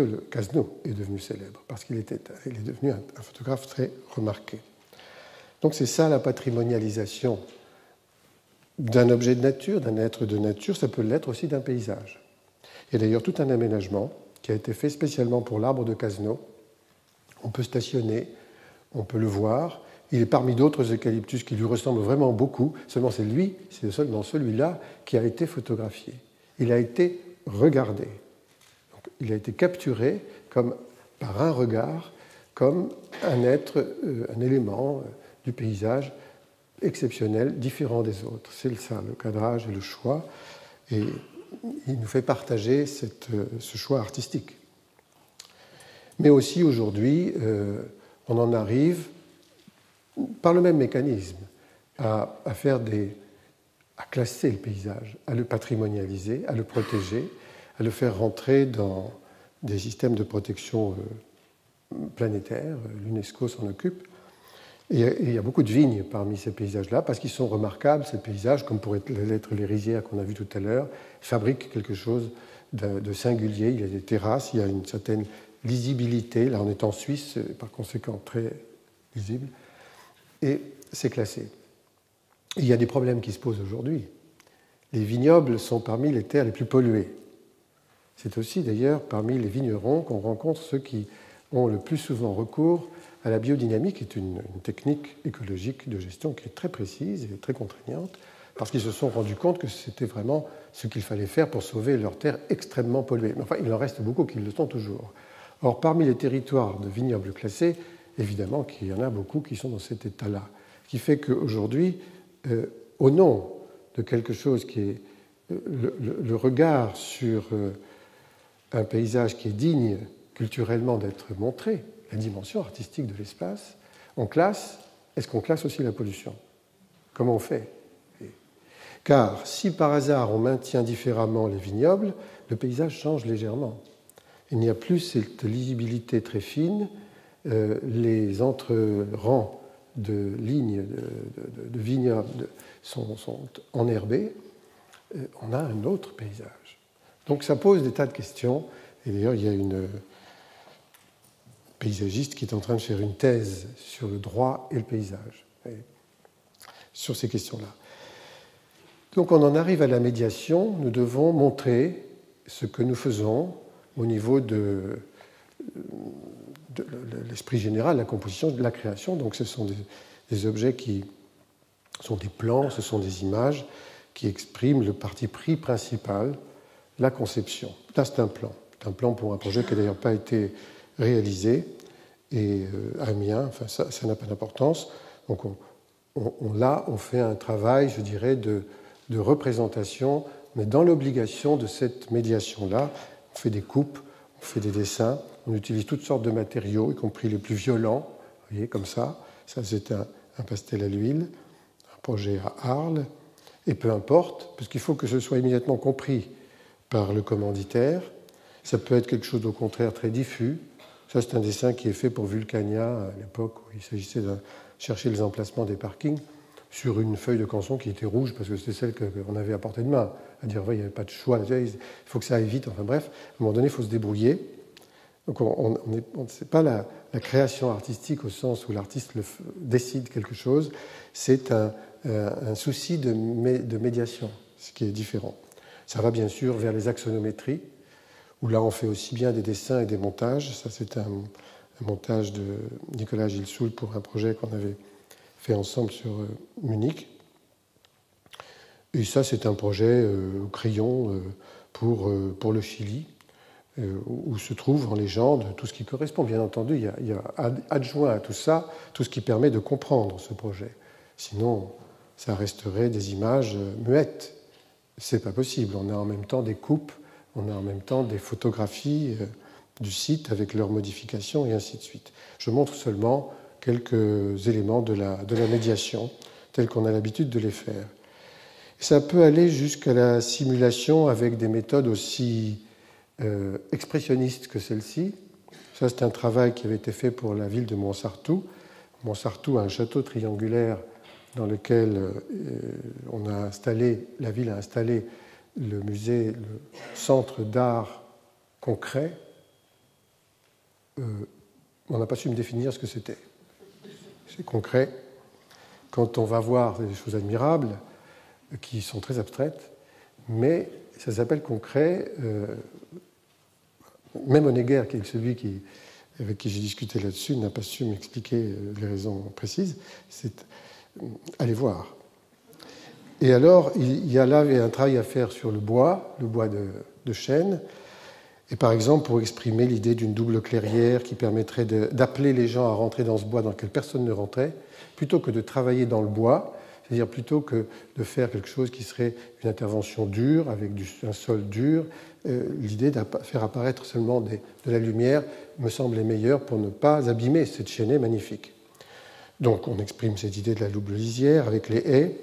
le Casno est devenu célèbre, parce qu'il est devenu un photographe très remarqué. Donc c'est ça la patrimonialisation d'un objet de nature, d'un être de nature, ça peut l'être aussi d'un paysage. Il y a d'ailleurs tout un aménagement qui a été fait spécialement pour l'arbre de Casno. On peut stationner, on peut le voir. Il est parmi d'autres eucalyptus qui lui ressemblent vraiment beaucoup, seulement c'est seulement celui-là qui a été photographié. Il a été regardé. Donc, il a été capturé par un regard, comme un élément du paysage exceptionnel, différent des autres. C'est ça, le cadrage et le choix. Et il nous fait partager ce choix artistique. Mais aussi, aujourd'hui, on en arrive, par le même mécanisme, à classer le paysage, à le patrimonialiser, à le protéger, à le faire rentrer dans des systèmes de protection planétaire. L'UNESCO s'en occupe. Et il y a beaucoup de vignes parmi ces paysages-là, parce qu'ils sont remarquables, ces paysages, comme pourraient l'être les rizières qu'on a vues tout à l'heure, fabriquent quelque chose de singulier. Il y a des terrasses, il y a une certaine lisibilité. Là, on est en Suisse, par conséquent très lisible. Et c'est classé. Il y a des problèmes qui se posent aujourd'hui. Les vignobles sont parmi les terres les plus polluées. C'est aussi d'ailleurs parmi les vignerons qu'on rencontre ceux qui ont le plus souvent recours à la biodynamique, qui est une technique écologique de gestion qui est très précise et très contraignante, parce qu'ils se sont rendus compte que c'était vraiment ce qu'il fallait faire pour sauver leurs terres extrêmement polluées. Mais enfin, il en reste beaucoup qui le sont toujours. Or, parmi les territoires de vignobles classés, évidemment qu'il y en a beaucoup qui sont dans cet état-là. Ce qui fait qu'aujourd'hui, au nom de quelque chose qui est le regard sur un paysage qui est digne culturellement d'être montré, la dimension artistique de l'espace, on classe. Est-ce qu'on classe aussi la pollution? Comment on fait? Car si par hasard on maintient différemment les vignobles, le paysage change légèrement. Il n'y a plus cette lisibilité très fine, les entre-rangs de lignes de vignobles sont enherbés, on a un autre paysage. Donc ça pose des tas de questions, et d'ailleurs il y a une paysagiste qui est en train de faire une thèse sur le droit et le paysage, sur ces questions-là. Donc on en arrive à la médiation, nous devons montrer ce que nous faisons au niveau de l'esprit général, la composition, de la création. Donc ce sont des objets qui sont des plans, ce sont des images qui expriment le parti pris principal, la conception. Là c'est un plan. C'est un plan pour un projet qui n'a d'ailleurs pas été réalisé, et Amiens, enfin ça n'a pas d'importance. Donc là on fait un travail, je dirais, de représentation, mais dans l'obligation de cette médiation-là. On fait des coupes, on fait des dessins, on utilise toutes sortes de matériaux, y compris les plus violents, vous voyez, comme ça. Ça, c'est un pastel à l'huile, un projet à Arles, et peu importe, parce qu'il faut que ce soit immédiatement compris par le commanditaire. Ça peut être quelque chose, au contraire, très diffus. Ça, c'est un dessin qui est fait pour Vulcania, à l'époque où il s'agissait de chercher les emplacements des parkings, sur une feuille de canson qui était rouge, parce que c'était celle qu'on avait à portée de main. À dire, il n'y avait pas de choix, il faut que ça aille vite. Enfin bref, à un moment donné, il faut se débrouiller. Donc c'est pas la création artistique au sens où l'artiste décide quelque chose, c'est un souci de médiation, ce qui est différent. Ça va bien sûr vers les axonométries, où là on fait aussi bien des dessins et des montages. Ça, c'est un montage de Nicolas Gilsoul pour un projet qu'on avait fait ensemble sur Munich. Et ça, c'est un projet au crayon pour le Chili, où se trouve en légende tout ce qui correspond. Bien entendu, il y a adjoint à tout ça tout ce qui permet de comprendre ce projet. Sinon, ça resterait des images muettes. C'est pas possible. On a en même temps des coupes, on a en même temps des photographies du site avec leurs modifications et ainsi de suite. Je montre seulement quelques éléments de la médiation tels qu'on a l'habitude de les faire. Ça peut aller jusqu'à la simulation avec des méthodes aussi expressionnistes que celle-ci. Ça, c'est un travail qui avait été fait pour la ville de Montsartou. Montsartou a un château triangulaire dans lequel la ville a installé le musée, le centre d'art concret. On n'a pas su me définir ce que c'était. C'est concret. Quand on va voir des choses admirables, qui sont très abstraites, mais ça s'appelle concret. Même Honegger, qui est celui avec qui j'ai discuté là-dessus, n'a pas su m'expliquer les raisons précises. C'est aller voir. Et alors, il y a là un travail à faire sur le bois de chêne. Et par exemple, pour exprimer l'idée d'une double clairière qui permettrait d'appeler les gens à rentrer dans ce bois dans lequel personne ne rentrait, plutôt que de travailler dans le bois, c'est-à-dire plutôt que de faire quelque chose qui serait une intervention dure, avec un sol dur, l'idée de faire apparaître seulement de la lumière me semblait meilleure pour ne pas abîmer cette chaînée magnifique. Donc on exprime cette idée de la double lisière avec les haies,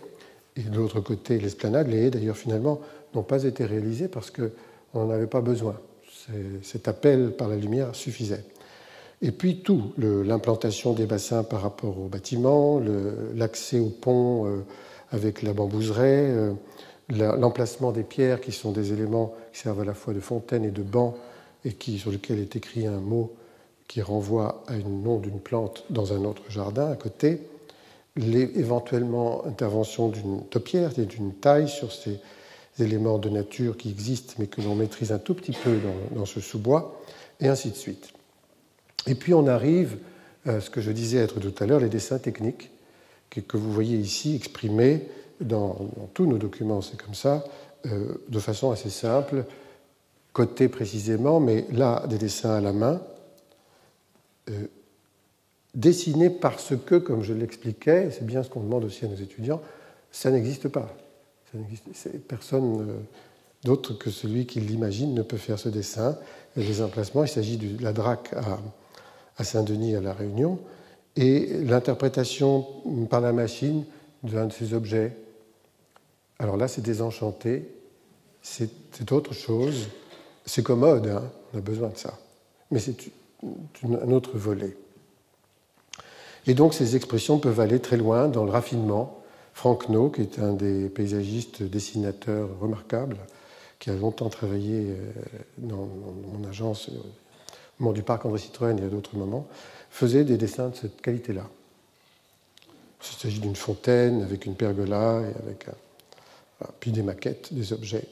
et de l'autre côté l'esplanade. Les haies, d'ailleurs, finalement, n'ont pas été réalisées parce qu'on n'en avait pas besoin. Cet appel par la lumière suffisait. Et puis l'implantation des bassins par rapport aux bâtiments, l'accès au pont avec la bambouseraie, l'emplacement des pierres qui sont des éléments qui servent à la fois de fontaine et de banc et sur lequel est écrit un mot qui renvoie à un nom d'une plante dans un autre jardin à côté, éventuellement intervention d'une taupière et d'une taille sur ces d'éléments de nature qui existent mais que l'on maîtrise un tout petit peu dans ce sous-bois, et ainsi de suite. Et puis on arrive à ce que je disais être tout à l'heure, les dessins techniques que vous voyez ici exprimés dans tous nos documents, c'est comme ça, de façon assez simple, cotés précisément, mais là, des dessins à la main, dessinés parce que, comme je l'expliquais, c'est bien ce qu'on demande aussi à nos étudiants, ça n'existe pas. Personne d'autre que celui qui l'imagine ne peut faire ce dessin. Et les emplacements, il s'agit de la DRAC à Saint-Denis, à La Réunion, et l'interprétation par la machine d'un de ces objets. Alors là, c'est désenchanté, c'est autre chose, c'est commode, hein, on a besoin de ça, mais c'est un autre volet. Et donc ces expressions peuvent aller très loin dans le raffinement. Frank No, qui est un des paysagistes dessinateurs remarquables, qui a longtemps travaillé dans mon agence au moment du parc André Citroën et à d'autres moments, faisait des dessins de cette qualité-là. Il s'agit d'une fontaine avec une pergola et avec puis des maquettes, des objets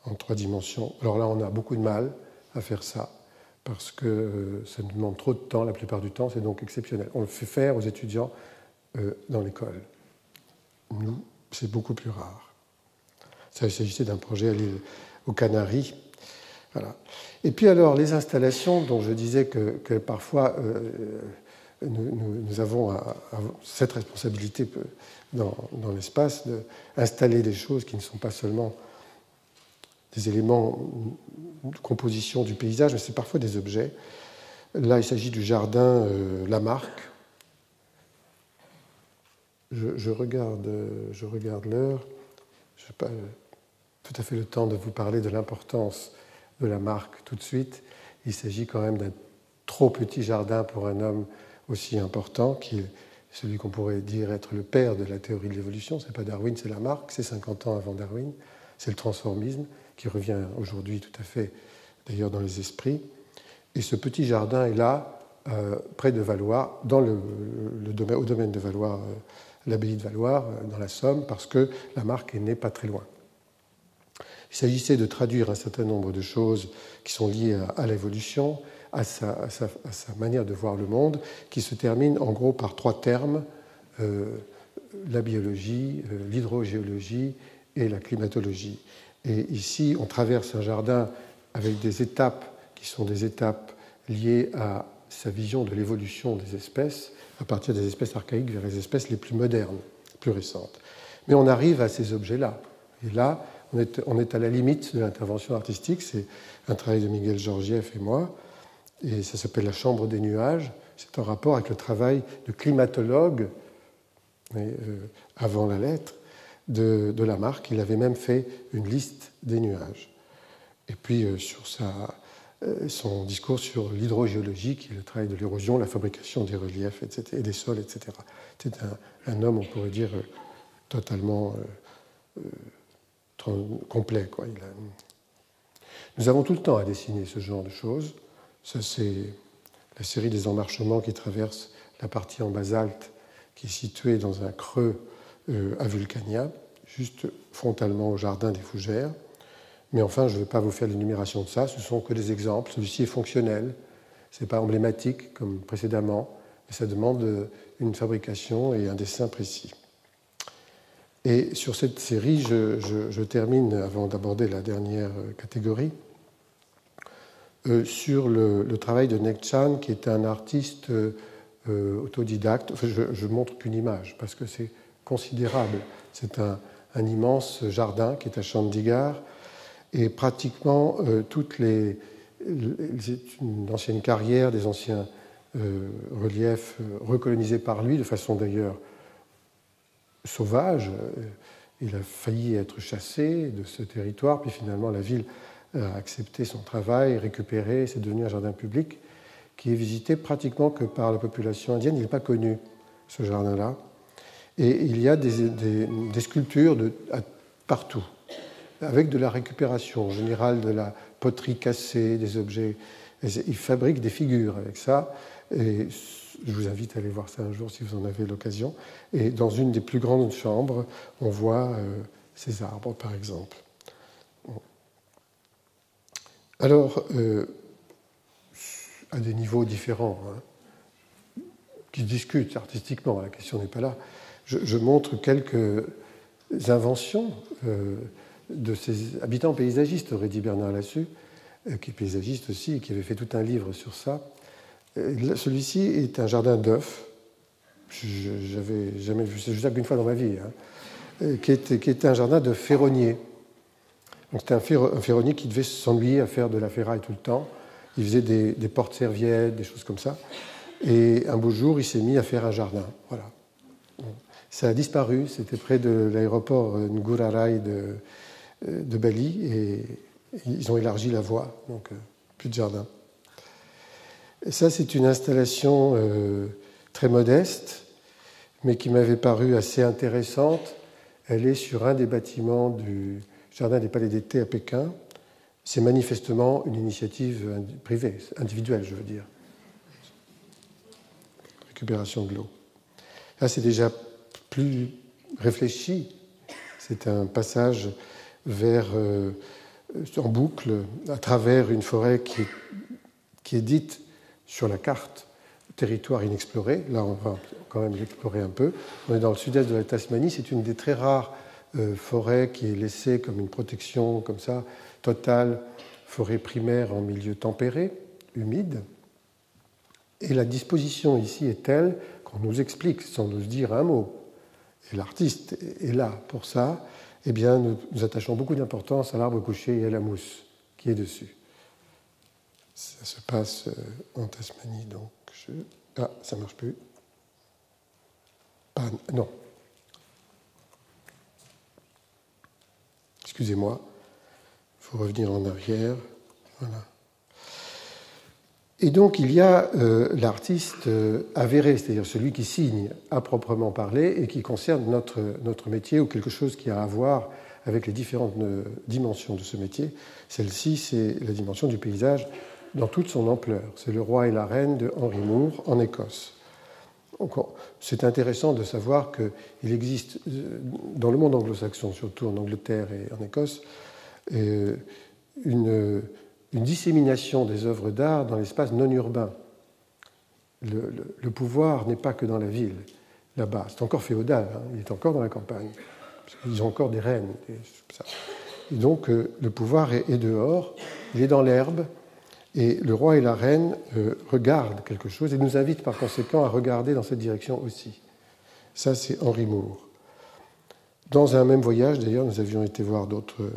en 3 dimensions. Alors là, on a beaucoup de mal à faire ça parce que ça nous demande trop de temps la plupart du temps, c'est donc exceptionnel. On le fait faire aux étudiants dans l'école. Nous, c'est beaucoup plus rare. Il s'agissait d'un projet à l'île aux Canaries. Voilà. Et puis alors, les installations dont je disais que parfois nous avons cette responsabilité dans l'espace d'installer des choses qui ne sont pas seulement des éléments de composition du paysage, mais c'est parfois des objets. Là, il s'agit du jardin Lamarck. Je regarde l'heure. Je n'ai pas tout à fait le temps de vous parler de l'importance de Lamarck tout de suite. Il s'agit quand même d'un trop petit jardin pour un homme aussi important, qui est celui qu'on pourrait dire être le père de la théorie de l'évolution. Ce n'est pas Darwin, c'est Lamarck, c'est 50 ans avant Darwin. C'est le transformisme qui revient aujourd'hui tout à fait, d'ailleurs, dans les esprits. Et ce petit jardin est là, près de Valloires, au domaine de Valloires, l'abbaye de Valloires, dans la Somme, parce que Lamarck est né pas très loin. Il s'agissait de traduire un certain nombre de choses qui sont liées à l'évolution, à sa manière de voir le monde, qui se termine en gros par 3 termes, la biologie, l'hydrogéologie et la climatologie. Et ici, on traverse un jardin avec des étapes qui sont des étapes liées à sa vision de l'évolution des espèces, à partir des espèces archaïques vers les espèces les plus modernes, plus récentes. Mais on arrive à ces objets-là. Et là, on est à la limite de l'intervention artistique. C'est un travail de Miguel Georgiev et moi, et ça s'appelle La Chambre des nuages. C'est en rapport avec le travail de climatologue, avant la lettre, de Lamarck. Il avait même fait une liste des nuages. Et puis, sur son discours sur l'hydrogéologie, qui est le travail de l'érosion, la fabrication des reliefs, etc., et des sols, etc. C'est un homme, on pourrait dire, totalement complet, quoi. Nous avons tout le temps à dessiner ce genre de choses. Ça, c'est la série des emmarchements qui traverse la partie en basalte qui est située dans un creux à Vulcania, juste frontalement au jardin des Fougères. Mais enfin, je ne vais pas vous faire l'énumération de ça, ce sont que des exemples. Celui-ci est fonctionnel, ce n'est pas emblématique comme précédemment, mais ça demande une fabrication et un dessin précis. Et sur cette série, je termine, avant d'aborder la dernière catégorie, sur le travail de Nek Chan, qui est un artiste autodidacte. Enfin, je montre qu'une image, parce que c'est considérable. C'est un immense jardin qui est à Chandigarh, et pratiquement c'est une ancienne carrière, des anciens reliefs recolonisés par lui, de façon d'ailleurs sauvage. Il a failli être chassé de ce territoire, puis finalement la ville a accepté son travail, récupéré, c'est devenu un jardin public qui est visité pratiquement que par la population indienne. Il n'est pas connu, ce jardin-là. Et il y a des sculptures partout, avec de la récupération générale de la poterie cassée, des objets. Il fabrique des figures avec ça. Et je vous invite à aller voir ça un jour si vous en avez l'occasion. Et dans une des plus grandes chambres, on voit ces arbres, par exemple. Alors, à des niveaux différents, qui se discutent artistiquement, la question n'est pas là, je montre quelques inventions de ces habitants paysagistes, aurait dit Bernard Lassus, qui est paysagiste aussi, et qui avait fait tout un livre sur ça. Celui-ci est un jardin d'œufs. J'avais jamais vu, c'est juste qu'une fois dans ma vie, qui était un jardin de ferronnier. Donc c'était un ferronnier qui devait s'ennuyer à faire de la ferraille tout le temps. Il faisait des portes-serviettes, des choses comme ça. Et un beau jour, il s'est mis à faire un jardin. Voilà. Ça a disparu. C'était près de l'aéroport Ngurah Rai de Bali. Et ils ont élargi la voie. Donc, plus de jardin. Et ça, c'est une installation très modeste, mais qui m'avait paru assez intéressante. Elle est sur un des bâtiments du Jardin des Palais d'été à Pékin. C'est manifestement une initiative privée, individuelle, je veux dire. Récupération de l'eau. Là, c'est déjà plus réfléchi. C'est un passage en boucle, à travers une forêt qui est dite sur la carte territoire inexploré. Là, on va quand même l'explorer un peu. On est dans le sud-est de la Tasmanie. C'est une des très rares forêts qui est laissée comme une protection, comme ça, totale, forêt primaire en milieu tempéré, humide. Et la disposition ici est telle qu'on nous explique, sans nous dire un mot, et l'artiste est là pour ça, eh bien, nous attachons beaucoup d'importance à l'arbre couché et à la mousse qui est dessus. Ça se passe en Tasmanie, donc Ah, ça ne marche plus. Non. Excusez-moi, il faut revenir en arrière. Voilà. Et donc, il y a l'artiste avéré, c'est-à-dire celui qui signe à proprement parler et qui concerne notre métier ou quelque chose qui a à voir avec les différentes dimensions de ce métier. Celle-ci, c'est la dimension du paysage dans toute son ampleur. C'est Le Roi et la Reine de Henry Moore en Écosse. C'est intéressant de savoir qu'il existe, dans le monde anglo-saxon, surtout en Angleterre et en Écosse, une dissémination des œuvres d'art dans l'espace non urbain. Le pouvoir n'est pas que dans la ville, là-bas. C'est encore féodal, il est encore dans la campagne. Parce qu'ils ont encore des reines. Et donc, le pouvoir est dehors, il est dans l'herbe, et le roi et la reine regardent quelque chose et nous invitent par conséquent à regarder dans cette direction aussi. Ça, c'est Henry Moore. Dans un même voyage, d'ailleurs, nous avions été voir d'autres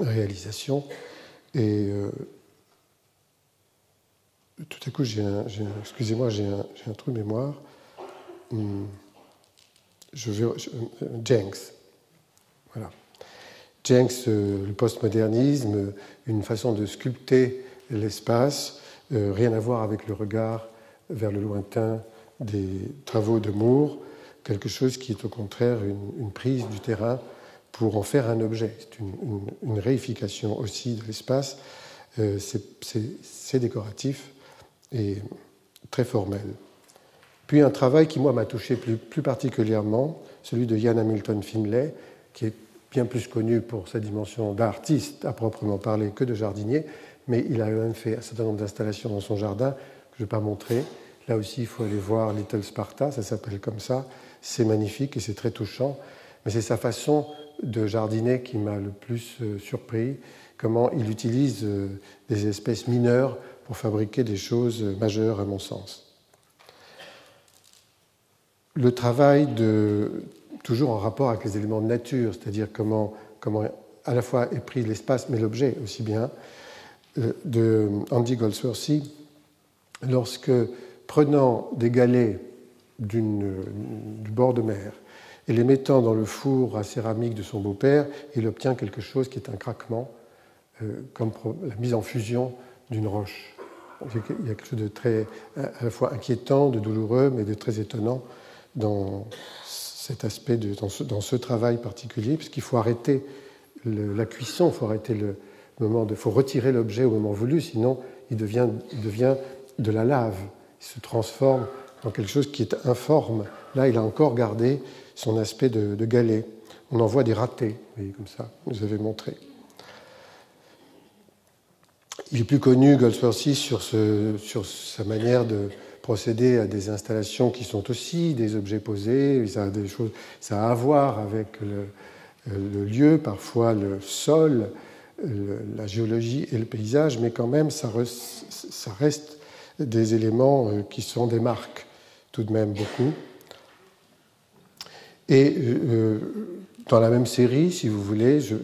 réalisations. Et tout à coup, excusez-moi, j'ai un trou de mémoire. Jenks. Voilà. Jenks, le postmodernisme, une façon de sculpter l'espace, rien à voir avec le regard vers le lointain des travaux de Moore, quelque chose qui est au contraire une prise du terrain pour en faire un objet. C'est une réification aussi de l'espace. C'est décoratif et très formel. Puis un travail qui, moi, m'a touché plus particulièrement, celui de Ian Hamilton Finlay, qui est bien plus connu pour sa dimension d'artiste à proprement parler que de jardinier, mais il a même fait un certain nombre d'installations dans son jardin que je ne vais pas montrer. Là aussi, il faut aller voir Little Sparta, ça s'appelle comme ça. C'est magnifique et c'est très touchant, mais c'est sa façon de jardiner qui m'a le plus surpris, comment il utilise des espèces mineures pour fabriquer des choses majeures à mon sens. Le travail toujours en rapport avec les éléments de nature, c'est-à-dire comment à la fois est pris l'espace mais l'objet aussi bien, de Andy Goldsworthy, lorsque, prenant des galets du bord de mer et les mettant dans le four à céramique de son beau-père, il obtient quelque chose qui est un craquement, comme la mise en fusion d'une roche. Il y a quelque chose de très, à la fois inquiétant, de douloureux, mais de très étonnant dans cet aspect, dans ce travail particulier, puisqu'il faut arrêter la cuisson, il faut arrêter il faut retirer l'objet au moment voulu, sinon il devient de la lave, il se transforme en quelque chose qui est informe. Là, il a encore gardé son aspect de galet. On en voit des ratés, vous voyez, comme ça, vous avez montré. Il est plus connu, Goldsworthy, sur sa manière de procéder à des installations qui sont aussi des objets posés. Ça a à voir avec le lieu, parfois le sol, la géologie et le paysage, mais quand même, ça reste des éléments qui sont des marques, tout de même beaucoup. Et dans la même série, si vous voulez, je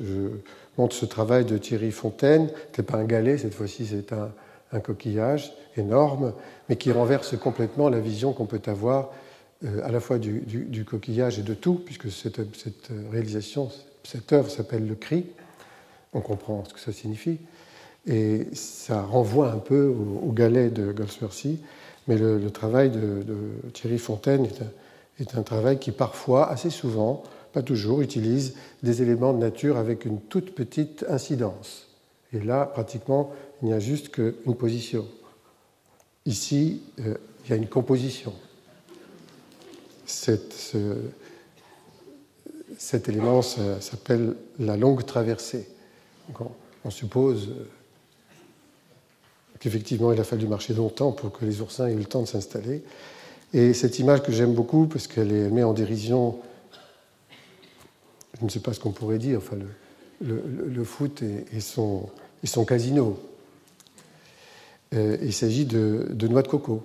montre ce travail de Thierry Fontaine. Ce n'est pas un galet, cette fois-ci, c'est un coquillage énorme, mais qui renverse complètement la vision qu'on peut avoir à la fois du coquillage et de tout, puisque cette réalisation, cette œuvre s'appelle Le Cri. On comprend ce que ça signifie. Et ça renvoie un peu au galet de Goldsworthy, mais le travail de Thierry Fontaine est un travail qui parfois, assez souvent, pas toujours, utilise des éléments de nature avec une toute petite incidence. Et là, pratiquement, il n'y a juste qu'une position. Ici, il y a une composition. Cet élément s'appelle la longue traversée. Donc on suppose qu'effectivement, il a fallu marcher longtemps pour que les oursins aient eu le temps de s'installer. Et cette image que j'aime beaucoup, parce qu'elle met en dérision, je ne sais pas ce qu'on pourrait dire, enfin, le foot et son casino. Il s'agit de noix de coco.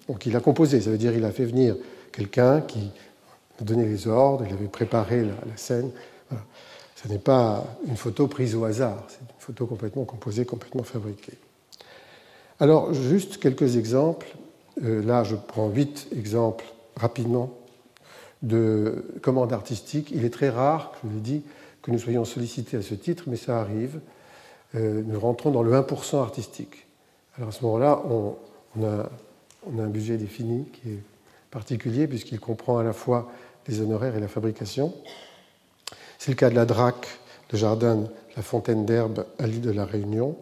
Donc il a composé, ça veut dire qu'il a fait venir quelqu'un qui a donné les ordres, il avait préparé la scène. Voilà. Ce n'est pas une photo prise au hasard, c'est une photo complètement composée, complètement fabriquée. Alors, juste quelques exemples. Là, je prends 8 exemples rapidement de commandes artistiques. Il est très rare, je vous l'ai dit, que nous soyons sollicités à ce titre, mais ça arrive. Nous rentrons dans le 1% artistique. Alors à ce moment-là, on a un budget défini qui est particulier puisqu'il comprend à la fois les honoraires et la fabrication. C'est le cas de la Drac, le jardin, la fontaine d'herbe à l'île de la Réunion,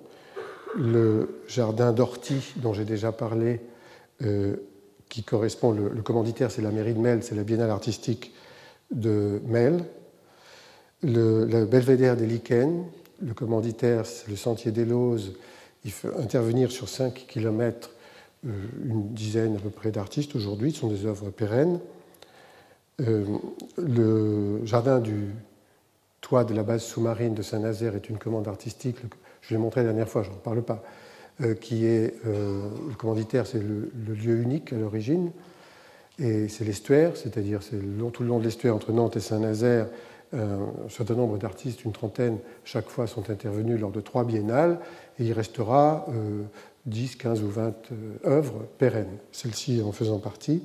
le jardin d'Orty dont j'ai déjà parlé, qui correspond, le commanditaire c'est la mairie de Melle, c'est la biennale artistique de Melle, le belvédère des Lichens, le commanditaire c'est le sentier des Lauses, il faut intervenir sur 5 km, une dizaine à peu près d'artistes aujourd'hui, ce sont des œuvres pérennes. Le jardin du toit de la base sous-marine de Saint-Nazaire est une commande artistique, je l'ai montré la dernière fois, je n'en parle pas, qui est, le commanditaire, c'est le lieu unique à l'origine, et c'est l'estuaire, c'est-à-dire c'est tout le long de l'estuaire entre Nantes et Saint-Nazaire, un certain nombre d'artistes, une trentaine, chaque fois sont intervenus lors de 3 biennales, et il restera 10, 15 ou 20 œuvres pérennes, celle-ci en faisant partie.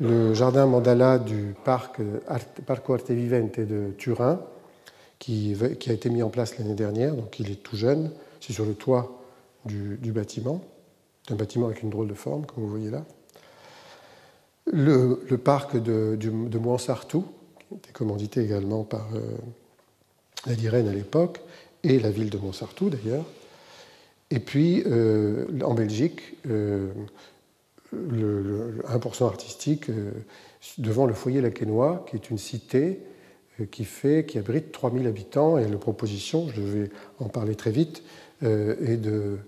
Le jardin mandala du Parco Arte Vivente de Turin, qui a été mis en place l'année dernière, donc il est tout jeune, c'est sur le toit du bâtiment, un bâtiment avec une drôle de forme, comme vous voyez là. Le parc de Mouansartou, qui était commandité également par la Lirène à l'époque, et la ville de Mouansartou d'ailleurs. Et puis, en Belgique, le 1% artistique devant le foyer Laquenois, qui est une cité qui abrite 3000 habitants, et la proposition, je vais en parler très vite, est de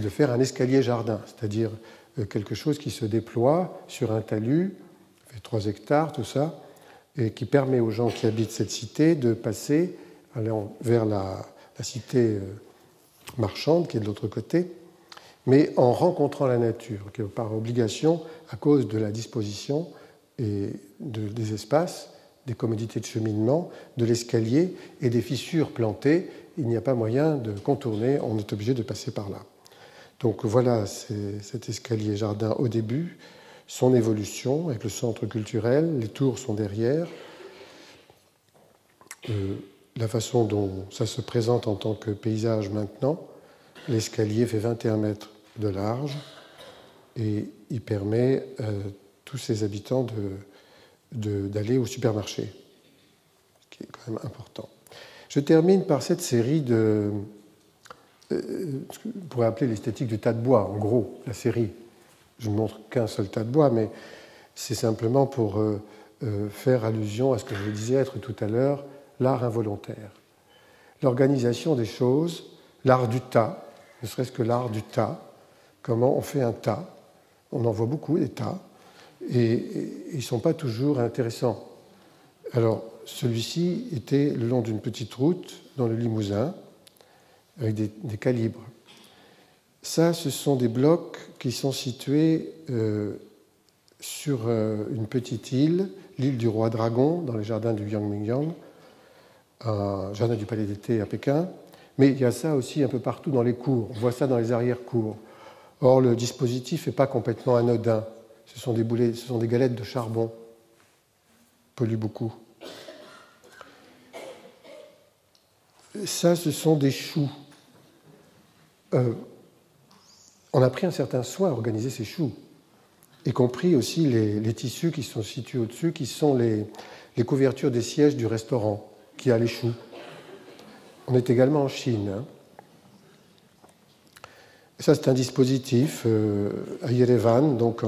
faire un escalier jardin, c'est-à-dire quelque chose qui se déploie sur un talus, fait 3 hectares, tout ça, et qui permet aux gens qui habitent cette cité de passer vers la cité marchande qui est de l'autre côté, mais en rencontrant la nature, que par obligation, à cause de la disposition et des espaces, des commodités de cheminement, de l'escalier et des fissures plantées, il n'y a pas moyen de contourner, on est obligé de passer par là. Donc voilà cet escalier jardin au début, son évolution avec le centre culturel, les tours sont derrière, la façon dont ça se présente en tant que paysage maintenant, l'escalier fait 21 mètres de large et il permet à tous ses habitants d'aller au supermarché, ce qui est quand même important. Je termine par cette série de... ce qu'on pourrait appeler l'esthétique du tas de bois, en gros, la série. Je ne montre qu'un seul tas de bois, mais c'est simplement pour faire allusion à ce que je disais être tout à l'heure, l'art involontaire. L'organisation des choses l'art du tas, ne serait-ce que l'art du tas, comment on fait un tas. On en voit beaucoup, des tas, et ils ne sont pas toujours intéressants. Alors, celui-ci était le long d'une petite route dans le Limousin, avec des calibres. Ça, ce sont des blocs qui sont situés sur une petite île, l'île du Roi Dragon, dans les jardins du Yangmingyang, un jardin du Palais d'été à Pékin. Mais il y a ça aussi un peu partout dans les cours. On voit ça dans les arrière-cours. Or, le dispositif n'est pas complètement anodin. Ce sont des galettes de charbon. Polluent beaucoup. Ça, ce sont des choux. On a pris un certain soin à organiser ces choux, y compris aussi les tissus qui sont situés au-dessus, qui sont les couvertures des sièges du restaurant qui a les choux. On est également en Chine. Hein. Ça, c'est un dispositif à Yerevan, donc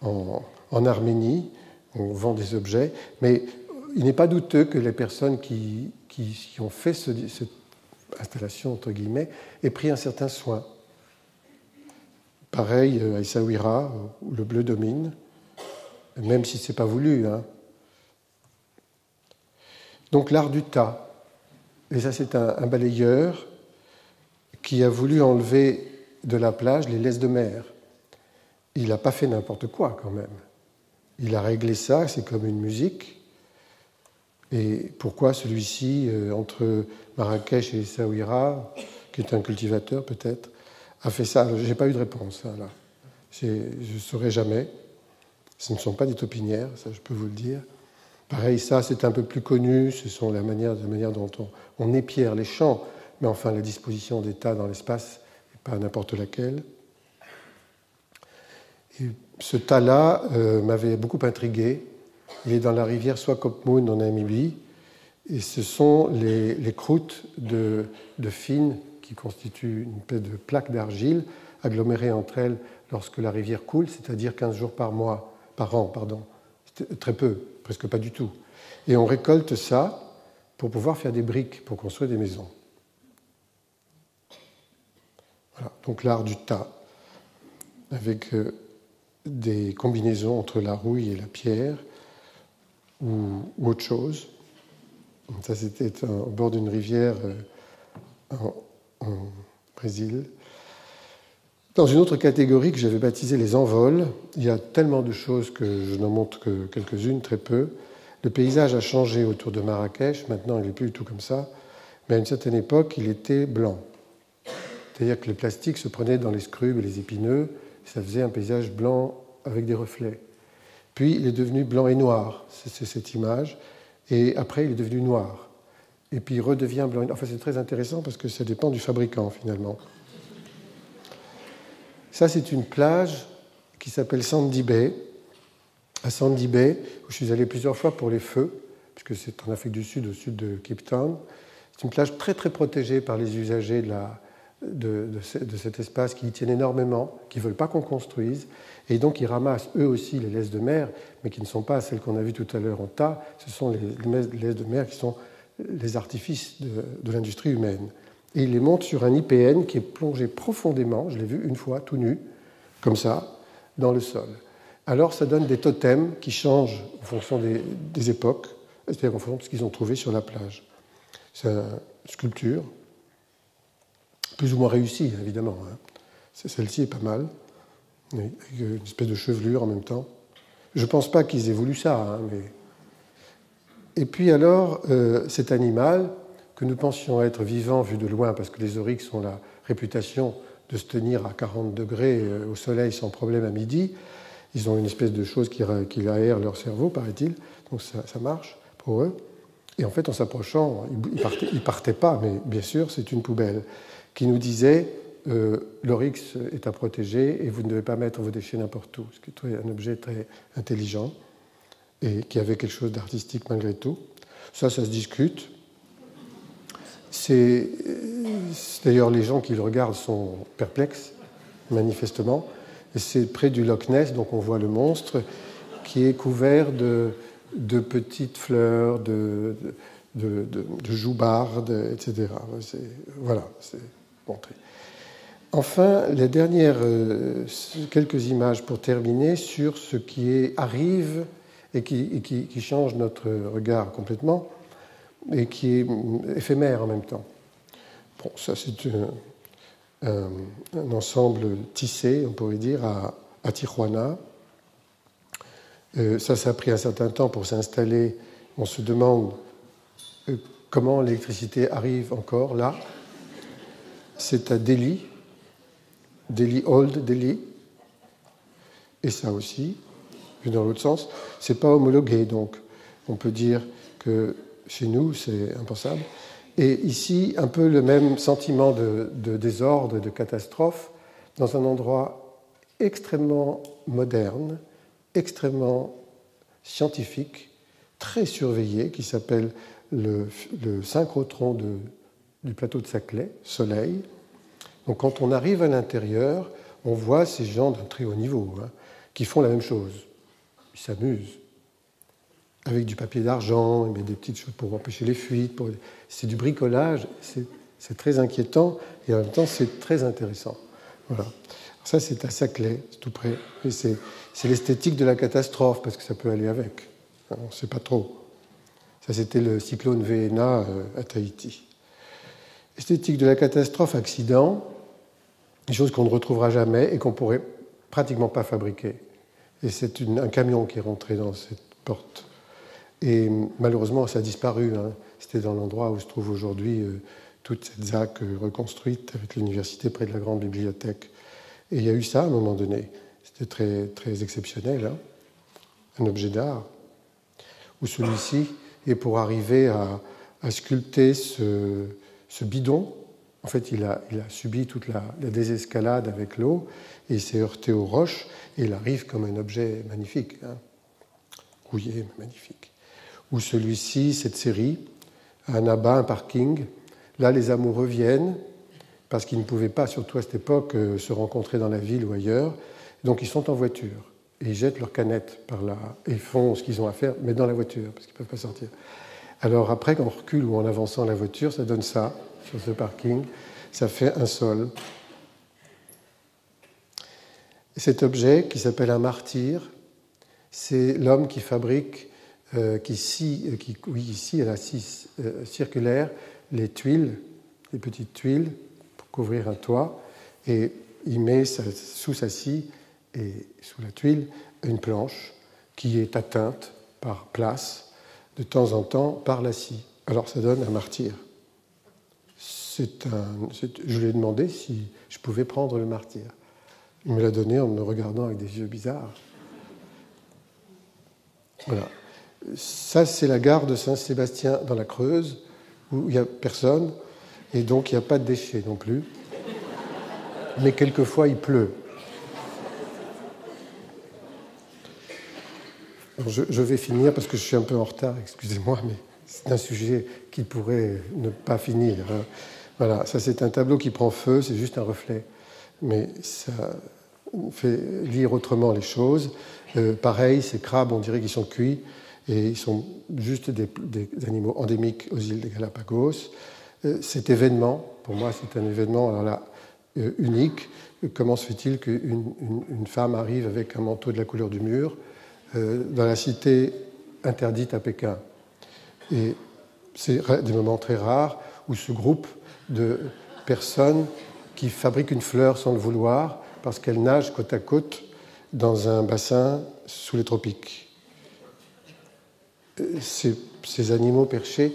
en Arménie. On vend des objets, mais il n'est pas douteux que les personnes qui ont fait cette installation, entre guillemets, aient pris un certain soin. Pareil à Essaouira, où le bleu domine, même si ce n'est pas voulu. Hein. Donc l'art du tas. Et ça, c'est un balayeur qui a voulu enlever de la plage les laisses de mer. Il n'a pas fait n'importe quoi, quand même. Il a réglé ça, c'est comme une musique. Et pourquoi celui-ci, entre Marrakech et Essaouira, qui est un cultivateur peut-être, a fait ça? Je n'ai pas eu de réponse. Hein, là. Je ne saurais jamais. Ce ne sont pas des taupinières, ça je peux vous le dire. Pareil, ça c'est un peu plus connu, ce sont la manière dont on épierre les champs, mais enfin la disposition des tas dans l'espace n'est pas n'importe laquelle. Et ce tas-là m'avait beaucoup intrigué. Il est dans la rivière Swakopmund en Namibie, et ce sont les croûtes de fines qui constituent une espèce de plaque d'argile agglomérée entre elles lorsque la rivière coule, c'est-à-dire 15 jours par an. Très peu, presque pas du tout. Et on récolte ça pour pouvoir faire des briques, pour construire des maisons. Voilà, donc l'art du tas, avec des combinaisons entre la rouille et la pierre, ou autre chose. Ça, c'était au bord d'une rivière en Brésil. Dans une autre catégorie que j'avais baptisée les envols, il y a tellement de choses que je n'en montre que quelques-unes, très peu. Le paysage a changé autour de Marrakech, maintenant il n'est plus du tout comme ça, mais à une certaine époque, il était blanc. C'est-à-dire que le plastique se prenait dans les scrubes et les épineux, et ça faisait un paysage blanc avec des reflets. Puis il est devenu blanc et noir, c'est cette image, et après il est devenu noir. Et puis il redevient blanc et noir. Enfin, c'est très intéressant parce que ça dépend du fabricant finalement. Ça, c'est une plage qui s'appelle Sandy Bay. À Sandy Bay, où je suis allé plusieurs fois pour les feux, puisque c'est en Afrique du Sud, au sud de Cape Town. C'est une plage très très protégée par les usagers de cet espace qui y tiennent énormément, qui ne veulent pas qu'on construise. Et donc ils ramassent eux aussi les laisses de mer, mais qui ne sont pas celles qu'on a vues tout à l'heure en tas. Ce sont les laisses de mer qui sont les artifices de l'industrie humaine. Et ils les montent sur un IPN qui est plongé profondément, je l'ai vu une fois, tout nu, comme ça, dans le sol. Alors ça donne des totems qui changent en fonction des époques, c'est-à-dire en fonction de ce qu'ils ont trouvé sur la plage. C'est une sculpture, plus ou moins réussie, évidemment. Hein. Celle-ci est pas mal, avec une espèce de chevelure en même temps. Je ne pense pas qu'ils aient voulu ça, hein, mais... Et puis alors, cet animal, que nous pensions être vivant vu de loin, parce que les oryx ont la réputation de se tenir à 40 degrés au soleil sans problème à midi, ils ont une espèce de chose qui aère leur cerveau, paraît-il, donc ça marche pour eux. Et en fait, en s'approchant, ils partaient pas, mais bien sûr, c'est une poubelle qui nous disait l'oryx est à protéger et vous ne devez pas mettre vos déchets n'importe où, ce qui est un objet très intelligent et qui avait quelque chose d'artistique malgré tout. Ça se discute. D'ailleurs, les gens qui le regardent sont perplexes, manifestement. Et c'est près du Loch Ness, donc on voit le monstre, qui est couvert de petites fleurs, de joubardes, etc. Voilà, montrer. Enfin, les dernières quelques images pour terminer sur ce qui arrive et qui change notre regard complètement et qui est éphémère en même temps. Bon, ça c'est un ensemble tissé, on pourrait dire, à Tijuana. Ça a pris un certain temps pour s'installer. On se demande comment l'électricité arrive encore là. C'est à Delhi, Old Delhi, et ça aussi, vu dans l'autre sens. C'est pas homologué, donc on peut dire que chez nous c'est impensable. Et ici, un peu le même sentiment de désordre, de catastrophe, dans un endroit extrêmement moderne, extrêmement scientifique, très surveillé, qui s'appelle le synchrotron du plateau de Saclay, Soleil. Donc quand on arrive à l'intérieur, on voit ces gens d'un très haut niveau qui font la même chose. Ils s'amusent. Avec du papier d'argent, des petites choses pour empêcher les fuites. C'est du bricolage, c'est très inquiétant et en même temps c'est très intéressant. Voilà. Ça c'est à Saclay, c'est tout près. Et c'est l'esthétique de la catastrophe parce que ça peut aller avec. On ne sait pas trop. Ça c'était le cyclone Véena à Tahiti. Esthétique de la catastrophe, accident, des choses qu'on ne retrouvera jamais et qu'on ne pourrait pratiquement pas fabriquer. Et c'est un camion qui est rentré dans cette porte. Et malheureusement, ça a disparu. C'était dans l'endroit où se trouve aujourd'hui toute cette ZAC reconstruite avec l'université près de la grande bibliothèque. Et il y a eu ça à un moment donné. C'était très, très exceptionnel, un objet d'art. Ou celui-ci, et pour arriver à sculpter ce bidon, en fait, il a subi toute la désescalade avec l'eau, et il s'est heurté aux roches, et il arrive comme un objet magnifique, rouillé, mais magnifique. Ou celui-ci, cette série, un abat, un parking. Là, les amoureux viennent, parce qu'ils ne pouvaient pas, surtout à cette époque, se rencontrer dans la ville ou ailleurs. Donc, ils sont en voiture, et ils jettent leurs canettes par là, et ils font ce qu'ils ont à faire, mais dans la voiture, parce qu'ils ne peuvent pas sortir. Alors après, quand on recule ou en avançant la voiture, ça donne ça, sur ce parking. Ça fait un sol. Cet objet, qui s'appelle un martyr, c'est l'homme qui fabrique, qui scie à la scie circulaire les tuiles, les petites tuiles, pour couvrir un toit, et il met sous sa scie et sous la tuile une planche qui est atteinte par place, de temps en temps, par la scie. Alors ça donne un martyr. Je lui ai demandé si je pouvais prendre le martyr. Il me l'a donné en me regardant avec des yeux bizarres. Voilà. Ça, c'est la gare de Saint-Sébastien dans la Creuse, où il n'y a personne, et donc il n'y a pas de déchets non plus. Mais quelquefois, il pleut. Alors, je vais finir parce que je suis un peu en retard, excusez-moi, mais c'est un sujet qui pourrait ne pas finir. Voilà, ça c'est un tableau qui prend feu, c'est juste un reflet. Mais ça fait lire autrement les choses. Pareil, ces crabes, on dirait qu'ils sont cuits, et ils sont juste des animaux endémiques aux îles des Galapagos. Cet événement, pour moi c'est un événement alors là, unique. Comment se fait-il qu'une femme arrive avec un manteau de la couleur du mur dans la cité interdite à Pékin? Et c'est des moments très rares où ce groupe de personnes qui fabriquent une fleur sans le vouloir parce qu'elles nagent côte à côte dans un bassin sous les tropiques. Ces animaux perchés,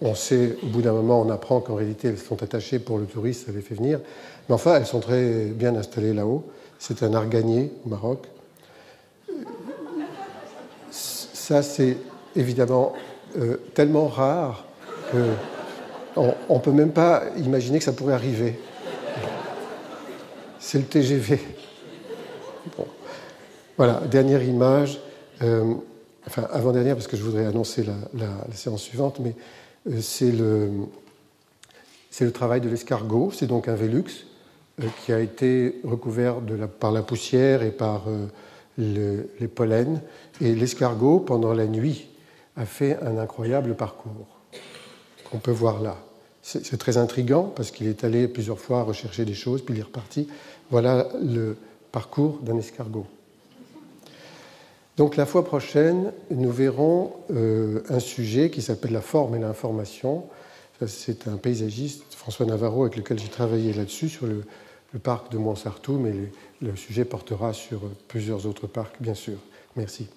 on sait, au bout d'un moment, on apprend qu'en réalité, elles sont attachées pour le touriste, ça les fait venir. Mais enfin, elles sont très bien installées là-haut. C'est un arganier au Maroc. Ça, c'est évidemment tellement rare qu'on ne peut même pas imaginer que ça pourrait arriver. C'est le TGV. Bon. Voilà, dernière image. Enfin, avant-dernière, parce que je voudrais annoncer la séance suivante, mais c'est le travail de l'escargot. C'est donc un Velux qui a été recouvert par la poussière et par les pollens. Et l'escargot, pendant la nuit, a fait un incroyable parcours qu'on peut voir là. C'est très intriguant parce qu'il est allé plusieurs fois rechercher des choses, puis il est reparti. Voilà le parcours d'un escargot. Donc la fois prochaine, nous verrons un sujet qui s'appelle la forme et l'information. C'est un paysagiste, François Navarro, avec lequel j'ai travaillé là-dessus, sur le parc de Montsartou, mais le sujet portera sur plusieurs autres parcs, bien sûr. Merci.